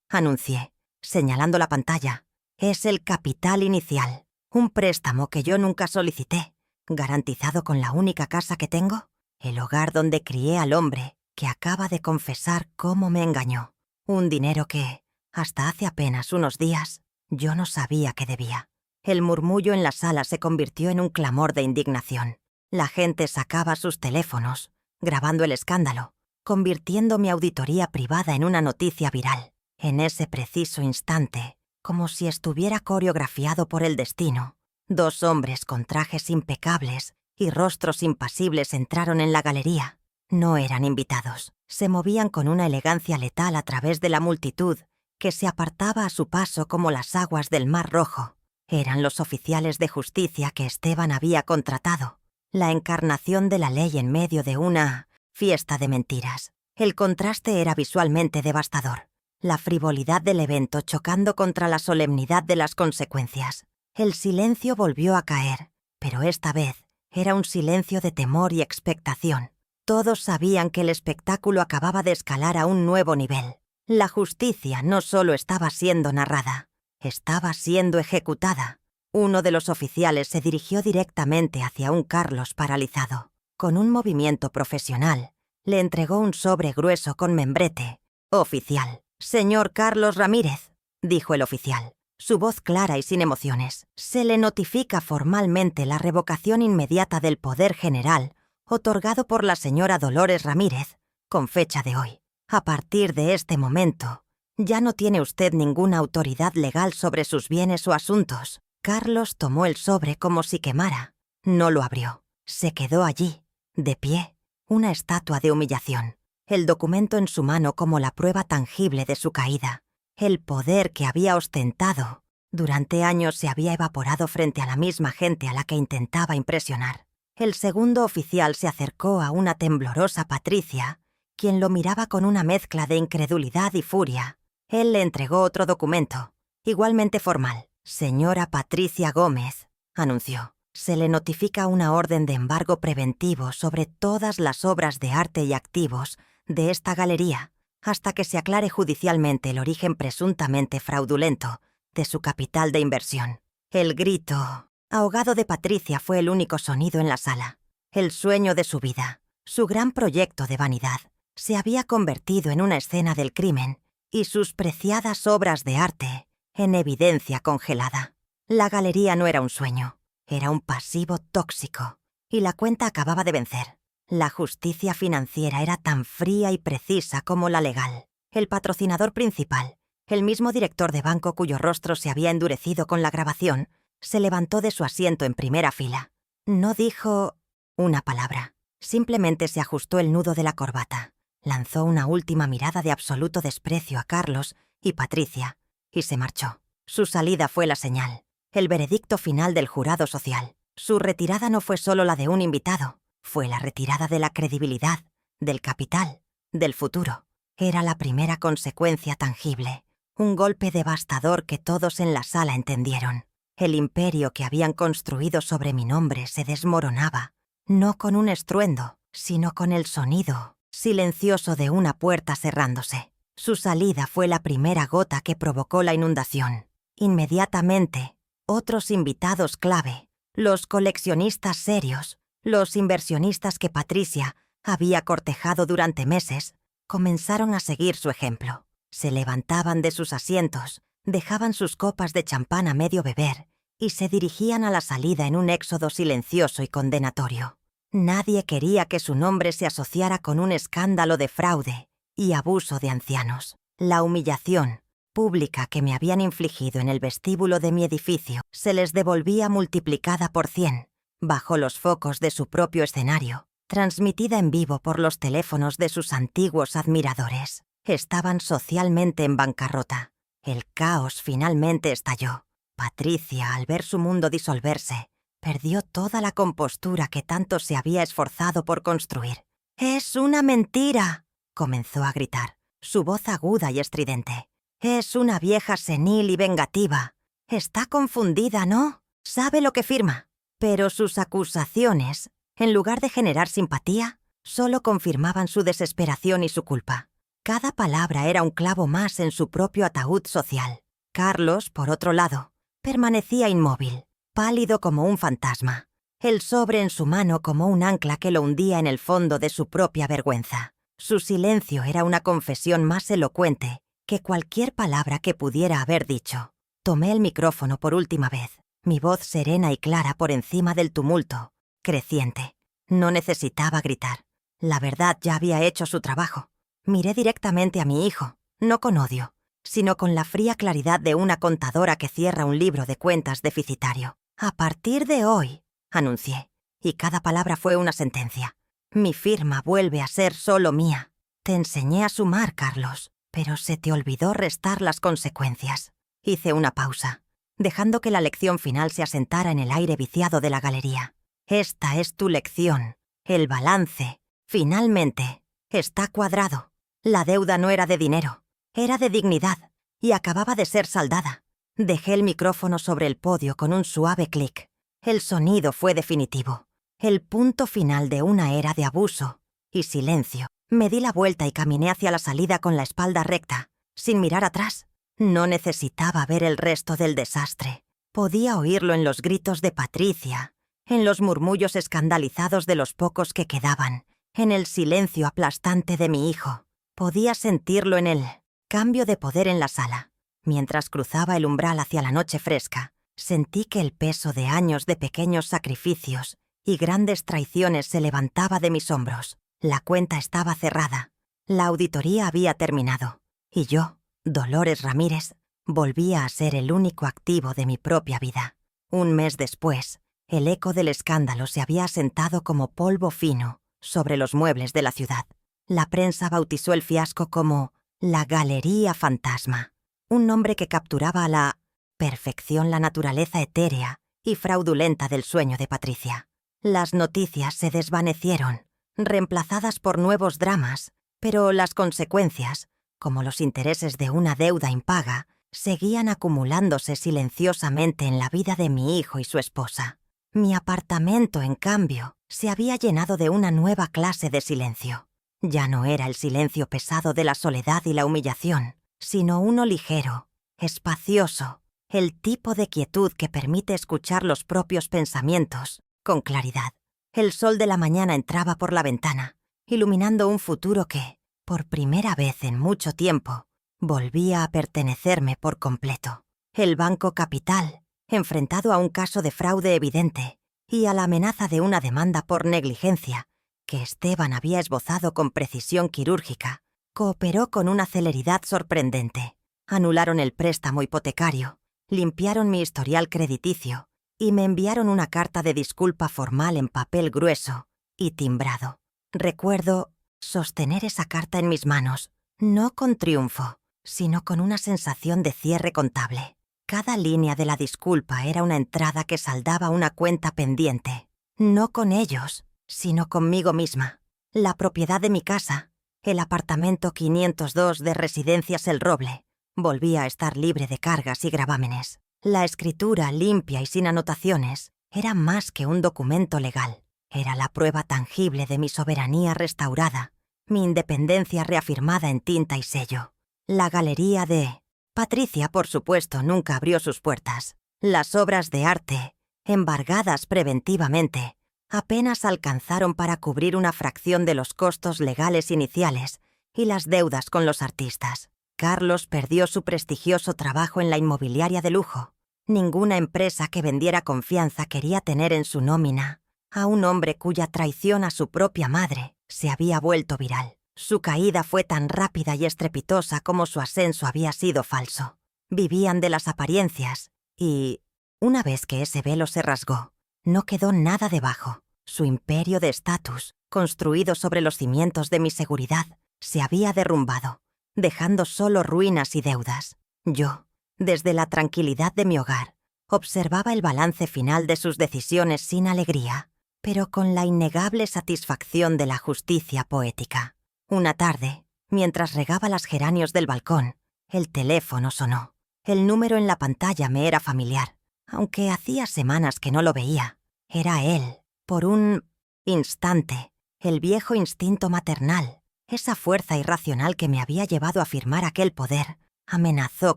Anuncié, señalando la pantalla, es el capital inicial, un préstamo que yo nunca solicité, garantizado con la única casa que tengo, el hogar donde crié al hombre que acaba de confesar cómo me engañó. Un dinero que, hasta hace apenas unos días, yo no sabía que debía. El murmullo en la sala se convirtió en un clamor de indignación. La gente sacaba sus teléfonos, grabando el escándalo, convirtiendo mi auditoría privada en una noticia viral. En ese preciso instante, como si estuviera coreografiado por el destino, 2 hombres con trajes impecables y rostros impasibles entraron en la galería. No eran invitados. Se movían con una elegancia letal a través de la multitud que se apartaba a su paso como las aguas del Mar Rojo. Eran los oficiales de justicia que Esteban había contratado, la encarnación de la ley en medio de una fiesta de mentiras. El contraste era visualmente devastador. La frivolidad del evento chocando contra la solemnidad de las consecuencias. El silencio volvió a caer, pero esta vez era un silencio de temor y expectación. Todos sabían que el espectáculo acababa de escalar a un nuevo nivel. La justicia no solo estaba siendo narrada, estaba siendo ejecutada. Uno de los oficiales se dirigió directamente hacia un Carlos paralizado. Con un movimiento profesional, le entregó un sobre grueso con membrete. «Oficial, señor Carlos Ramírez», dijo el oficial, su voz clara y sin emociones. «Se le notifica formalmente la revocación inmediata del poder general otorgado por la señora Dolores Ramírez, con fecha de hoy. A partir de este momento, ya no tiene usted ninguna autoridad legal sobre sus bienes o asuntos». Carlos tomó el sobre como si quemara. No lo abrió. Se quedó allí, de pie, una estatua de humillación. El documento en su mano como la prueba tangible de su caída. El poder que había ostentado durante años se había evaporado frente a la misma gente a la que intentaba impresionar. El segundo oficial se acercó a una temblorosa Patricia, quien lo miraba con una mezcla de incredulidad y furia. Él le entregó otro documento, igualmente formal. «Señora Patricia Gómez», anunció, «se le notifica una orden de embargo preventivo sobre todas las obras de arte y activos de esta galería, hasta que se aclare judicialmente el origen presuntamente fraudulento de su capital de inversión». El grito ahogado de Patricia fue el único sonido en la sala. El sueño de su vida, su gran proyecto de vanidad, se había convertido en una escena del crimen y sus preciadas obras de arte en evidencia congelada. La galería no era un sueño, era un pasivo tóxico, y la cuenta acababa de vencer. La justicia financiera era tan fría y precisa como la legal. El patrocinador principal, el mismo director de banco cuyo rostro se había endurecido con la grabación, se levantó de su asiento en primera fila. No dijo una palabra, simplemente se ajustó el nudo de la corbata, lanzó una última mirada de absoluto desprecio a Carlos y Patricia, y se marchó. Su salida fue la señal, el veredicto final del jurado social. Su retirada no fue solo la de un invitado, fue la retirada de la credibilidad, del capital, del futuro. Era la primera consecuencia tangible, un golpe devastador que todos en la sala entendieron. El imperio que habían construido sobre mi nombre se desmoronaba, no con un estruendo, sino con el sonido silencioso de una puerta cerrándose. Su salida fue la primera gota que provocó la inundación. Inmediatamente, otros invitados clave, los coleccionistas serios, los inversionistas que Patricia había cortejado durante meses, comenzaron a seguir su ejemplo. Se levantaban de sus asientos, dejaban sus copas de champán a medio beber y se dirigían a la salida en un éxodo silencioso y condenatorio. Nadie quería que su nombre se asociara con un escándalo de fraude y abuso de ancianos. La humillación, pública que me habían infligido en el vestíbulo de mi edificio se les devolvía multiplicada por 100, bajo los focos de su propio escenario, transmitida en vivo por los teléfonos de sus antiguos admiradores. Estaban socialmente en bancarrota. El caos finalmente estalló. Patricia, al ver su mundo disolverse, perdió toda la compostura que tanto se había esforzado por construir. «¡Es una mentira!», comenzó a gritar, su voz aguda y estridente. «Es una vieja senil y vengativa. Está confundida, ¿no? Sabe lo que firma». Pero sus acusaciones, en lugar de generar simpatía, solo confirmaban su desesperación y su culpa. Cada palabra era un clavo más en su propio ataúd social. Carlos, por otro lado, permanecía inmóvil, pálido como un fantasma, el sobre en su mano como un ancla que lo hundía en el fondo de su propia vergüenza. Su silencio era una confesión más elocuente que cualquier palabra que pudiera haber dicho. Tomé el micrófono por última vez, mi voz serena y clara por encima del tumulto, creciente. No necesitaba gritar. La verdad ya había hecho su trabajo. Miré directamente a mi hijo, no con odio, sino con la fría claridad de una contadora que cierra un libro de cuentas deficitario. «A partir de hoy», anuncié, y cada palabra fue una sentencia. «Mi firma vuelve a ser solo mía. Te enseñé a sumar, Carlos, pero se te olvidó restar las consecuencias». Hice una pausa, dejando que la lección final se asentara en el aire viciado de la galería. «Esta es tu lección. El balance, finalmente, está cuadrado. La deuda no era de dinero, era de dignidad, y acababa de ser saldada». Dejé el micrófono sobre el podio con un suave clic. El sonido fue definitivo, el punto final de una era de abuso y silencio. Me di la vuelta y caminé hacia la salida con la espalda recta, sin mirar atrás. No necesitaba ver el resto del desastre. Podía oírlo en los gritos de Patricia, en los murmullos escandalizados de los pocos que quedaban, en el silencio aplastante de mi hijo. Podía sentirlo en el cambio de poder en la sala. Mientras cruzaba el umbral hacia la noche fresca, sentí que el peso de años de pequeños sacrificios y grandes traiciones se levantaba de mis hombros. La cuenta estaba cerrada. La auditoría había terminado. Y yo, Dolores Ramírez, volvía a ser el único activo de mi propia vida. Un mes después, el eco del escándalo se había asentado como polvo fino sobre los muebles de la ciudad. La prensa bautizó el fiasco como la Galería Fantasma, un nombre que capturaba a la perfección la naturaleza etérea y fraudulenta del sueño de Patricia. Las noticias se desvanecieron, reemplazadas por nuevos dramas, pero las consecuencias, como los intereses de una deuda impaga, seguían acumulándose silenciosamente en la vida de mi hijo y su esposa. Mi apartamento, en cambio, se había llenado de una nueva clase de silencio. Ya no era el silencio pesado de la soledad y la humillación, sino uno ligero, espacioso, el tipo de quietud que permite escuchar los propios pensamientos con claridad. El sol de la mañana entraba por la ventana, iluminando un futuro que, por primera vez en mucho tiempo, volvía a pertenecerme por completo. El Banco Capital, enfrentado a un caso de fraude evidente y a la amenaza de una demanda por negligencia que Esteban había esbozado con precisión quirúrgica, cooperó con una celeridad sorprendente. Anularon el préstamo hipotecario, limpiaron mi historial crediticio y me enviaron una carta de disculpa formal en papel grueso y timbrado. Recuerdo sostener esa carta en mis manos, no con triunfo, sino con una sensación de cierre contable. Cada línea de la disculpa era una entrada que saldaba una cuenta pendiente, no con ellos, sino conmigo misma. La propiedad de mi casa, el apartamento 502 de Residencias El Roble, volvía a estar libre de cargas y gravámenes. La escritura, limpia y sin anotaciones, era más que un documento legal. Era la prueba tangible de mi soberanía restaurada, mi independencia reafirmada en tinta y sello. La galería de Patricia, por supuesto, nunca abrió sus puertas. Las obras de arte, embargadas preventivamente, apenas alcanzaron para cubrir una fracción de los costos legales iniciales y las deudas con los artistas. Carlos perdió su prestigioso trabajo en la inmobiliaria de lujo. Ninguna empresa que vendiera confianza quería tener en su nómina a un hombre cuya traición a su propia madre se había vuelto viral. Su caída fue tan rápida y estrepitosa como su ascenso había sido falso. Vivían de las apariencias y, una vez que ese velo se rasgó, no quedó nada debajo. Su imperio de estatus, construido sobre los cimientos de mi seguridad, se había derrumbado, dejando solo ruinas y deudas. Yo, desde la tranquilidad de mi hogar, observaba el balance final de sus decisiones sin alegría, pero con la innegable satisfacción de la justicia poética. Una tarde, mientras regaba las geranios del balcón, el teléfono sonó. El número en la pantalla me era familiar, aunque hacía semanas que no lo veía. Era él. Por un instante, el viejo instinto maternal, esa fuerza irracional que me había llevado a firmar aquel poder, amenazó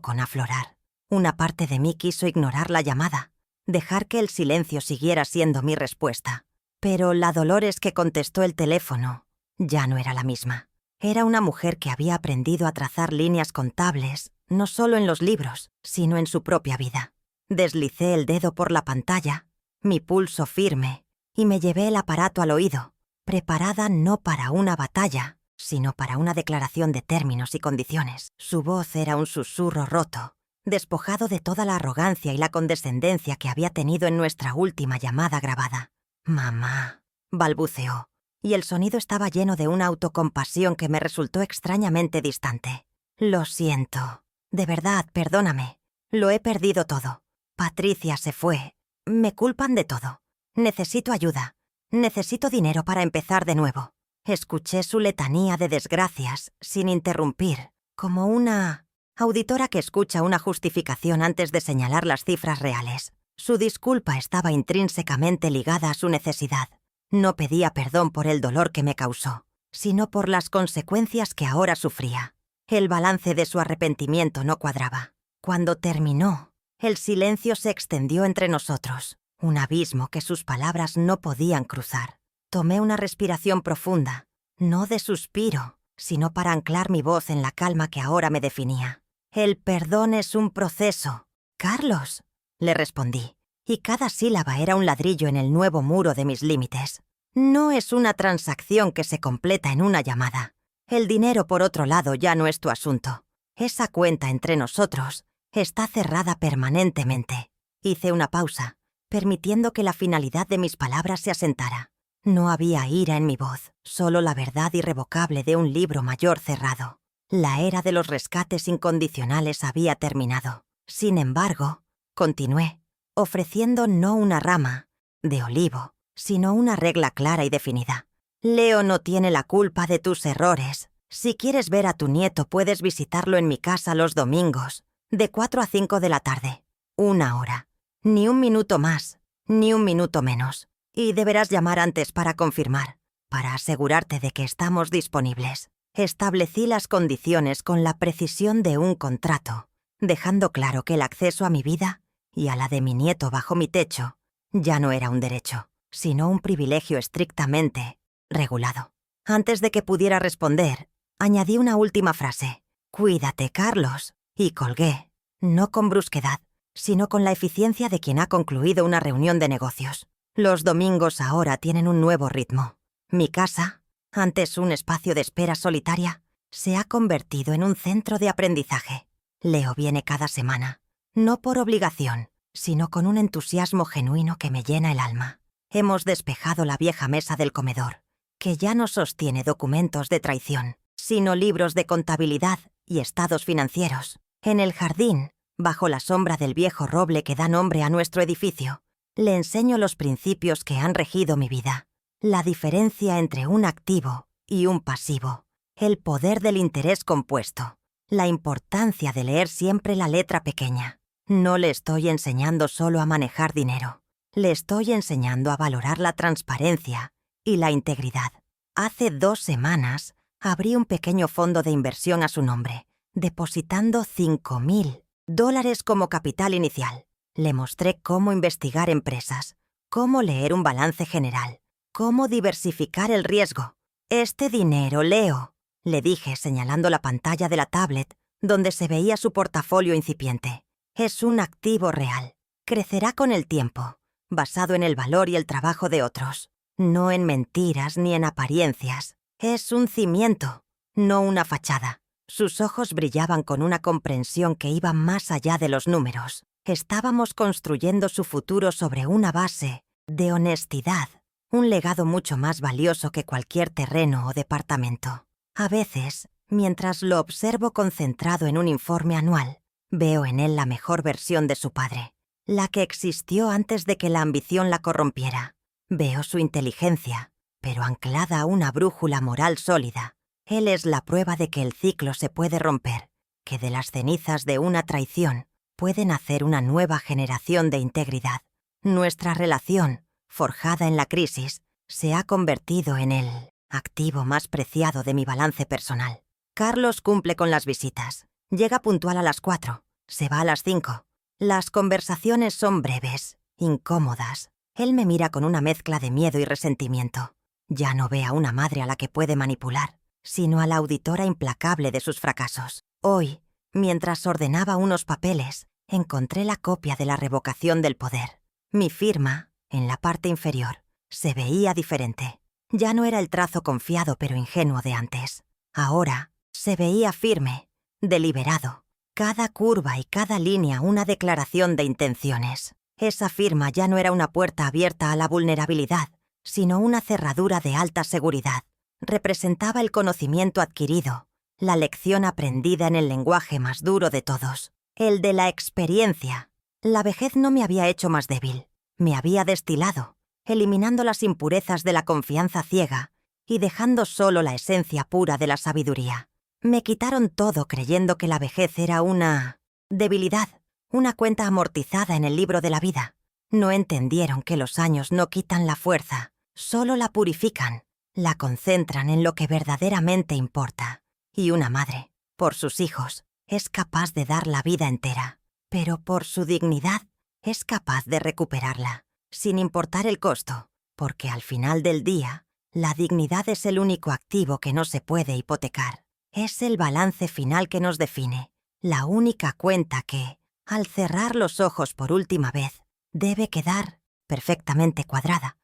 con aflorar. Una parte de mí quiso ignorar la llamada, dejar que el silencio siguiera siendo mi respuesta. Pero la Dolores que contestó el teléfono ya no era la misma. Era una mujer que había aprendido a trazar líneas contables, no solo en los libros, sino en su propia vida. Deslicé el dedo por la pantalla, mi pulso firme, y me llevé el aparato al oído, preparada no para una batalla, sino para una declaración de términos y condiciones. Su voz era un susurro roto, despojado de toda la arrogancia y la condescendencia que había tenido en nuestra última llamada grabada. «Mamá», balbuceó, y el sonido estaba lleno de una autocompasión que me resultó extrañamente distante. «Lo siento. De verdad, perdóname. Lo he perdido todo. Patricia se fue. Me culpan de todo. Necesito ayuda. Necesito dinero para empezar de nuevo». Escuché su letanía de desgracias, sin interrumpir, como una auditora que escucha una justificación antes de señalar las cifras reales. Su disculpa estaba intrínsecamente ligada a su necesidad. No pedía perdón por el dolor que me causó, sino por las consecuencias que ahora sufría. El balance de su arrepentimiento no cuadraba. Cuando terminó, el silencio se extendió entre nosotros, un abismo que sus palabras no podían cruzar. Tomé una respiración profunda, no de suspiro, sino para anclar mi voz en la calma que ahora me definía. «El perdón es un proceso, Carlos», le respondí, y cada sílaba era un ladrillo en el nuevo muro de mis límites. «No es una transacción que se completa en una llamada. El dinero, por otro lado, ya no es tu asunto. Esa cuenta entre nosotros está cerrada permanentemente». Hice una pausa, permitiendo que la finalidad de mis palabras se asentara. No había ira en mi voz, solo la verdad irrevocable de un libro mayor cerrado. La era de los rescates incondicionales había terminado. Sin embargo, continué, ofreciendo no una rama de olivo, sino una regla clara y definida. «Leo no tiene la culpa de tus errores. Si quieres ver a tu nieto, puedes visitarlo en mi casa los domingos, de 4 a 5 de la tarde. 1 hora. Ni un minuto más, ni un minuto menos. Y deberás llamar antes para confirmar, para asegurarte de que estamos disponibles». Establecí las condiciones con la precisión de un contrato, dejando claro que el acceso a mi vida y a la de mi nieto bajo mi techo ya no era un derecho, sino un privilegio estrictamente regulado. Antes de que pudiera responder, añadí una última frase: «Cuídate, Carlos», y colgué, no con brusquedad, sino con la eficiencia de quien ha concluido una reunión de negocios. Los domingos ahora tienen un nuevo ritmo. Mi casa, antes un espacio de espera solitaria, se ha convertido en un centro de aprendizaje. Leo viene cada semana, no por obligación, sino con un entusiasmo genuino que me llena el alma. Hemos despejado la vieja mesa del comedor, que ya no sostiene documentos de traición, sino libros de contabilidad y estados financieros. En el jardín, bajo la sombra del viejo roble que da nombre a nuestro edificio, le enseño los principios que han regido mi vida. La diferencia entre un activo y un pasivo, el poder del interés compuesto, la importancia de leer siempre la letra pequeña. No le estoy enseñando solo a manejar dinero, le estoy enseñando a valorar la transparencia y la integridad. Hace 2 semanas abrí un pequeño fondo de inversión a su nombre, depositando $5,000 como capital inicial. Le mostré cómo investigar empresas, cómo leer un balance general, cómo diversificar el riesgo. «Este dinero, Leo», le dije señalando la pantalla de la tablet donde se veía su portafolio incipiente, «es un activo real. Crecerá con el tiempo, basado en el valor y el trabajo de otros. No en mentiras ni en apariencias. Es un cimiento, no una fachada. Sus ojos brillaban con una comprensión que iba más allá de los números. Estábamos construyendo su futuro sobre una base de honestidad, un legado mucho más valioso que cualquier terreno o departamento. A veces, mientras lo observo concentrado en un informe anual, veo en él la mejor versión de su padre, la que existió antes de que la ambición la corrompiera. Veo su inteligencia, pero anclada a una brújula moral sólida. Él es la prueba de que el ciclo se puede romper, que de las cenizas de una traición puede nacer una nueva generación de integridad. Nuestra relación, forjada en la crisis, se ha convertido en el activo más preciado de mi balance personal. Carlos cumple con las visitas. Llega puntual a las 4, se va a las 5. Las conversaciones son breves, incómodas. Él me mira con una mezcla de miedo y resentimiento. Ya no ve a una madre a la que puede manipular, sino a la auditora implacable de sus fracasos. Hoy, mientras ordenaba unos papeles, encontré la copia de la revocación del poder. Mi firma, en la parte inferior, se veía diferente. Ya no era el trazo confiado pero ingenuo de antes. Ahora, se veía firme, deliberado. Cada curva y cada línea una declaración de intenciones. Esa firma ya no era una puerta abierta a la vulnerabilidad, sino una cerradura de alta seguridad. Representaba el conocimiento adquirido, la lección aprendida en el lenguaje más duro de todos, el de la experiencia. La vejez no me había hecho más débil, me había destilado, eliminando las impurezas de la confianza ciega y dejando solo la esencia pura de la sabiduría. Me quitaron todo creyendo que la vejez era una debilidad, una cuenta amortizada en el libro de la vida. No entendieron que los años no quitan la fuerza, solo la purifican, la concentran en lo que verdaderamente importa. Y una madre, por sus hijos, es capaz de dar la vida entera, pero por su dignidad es capaz de recuperarla, sin importar el costo, porque al final del día, la dignidad es el único activo que no se puede hipotecar. Es el balance final que nos define, la única cuenta que, al cerrar los ojos por última vez, debe quedar perfectamente cuadrada.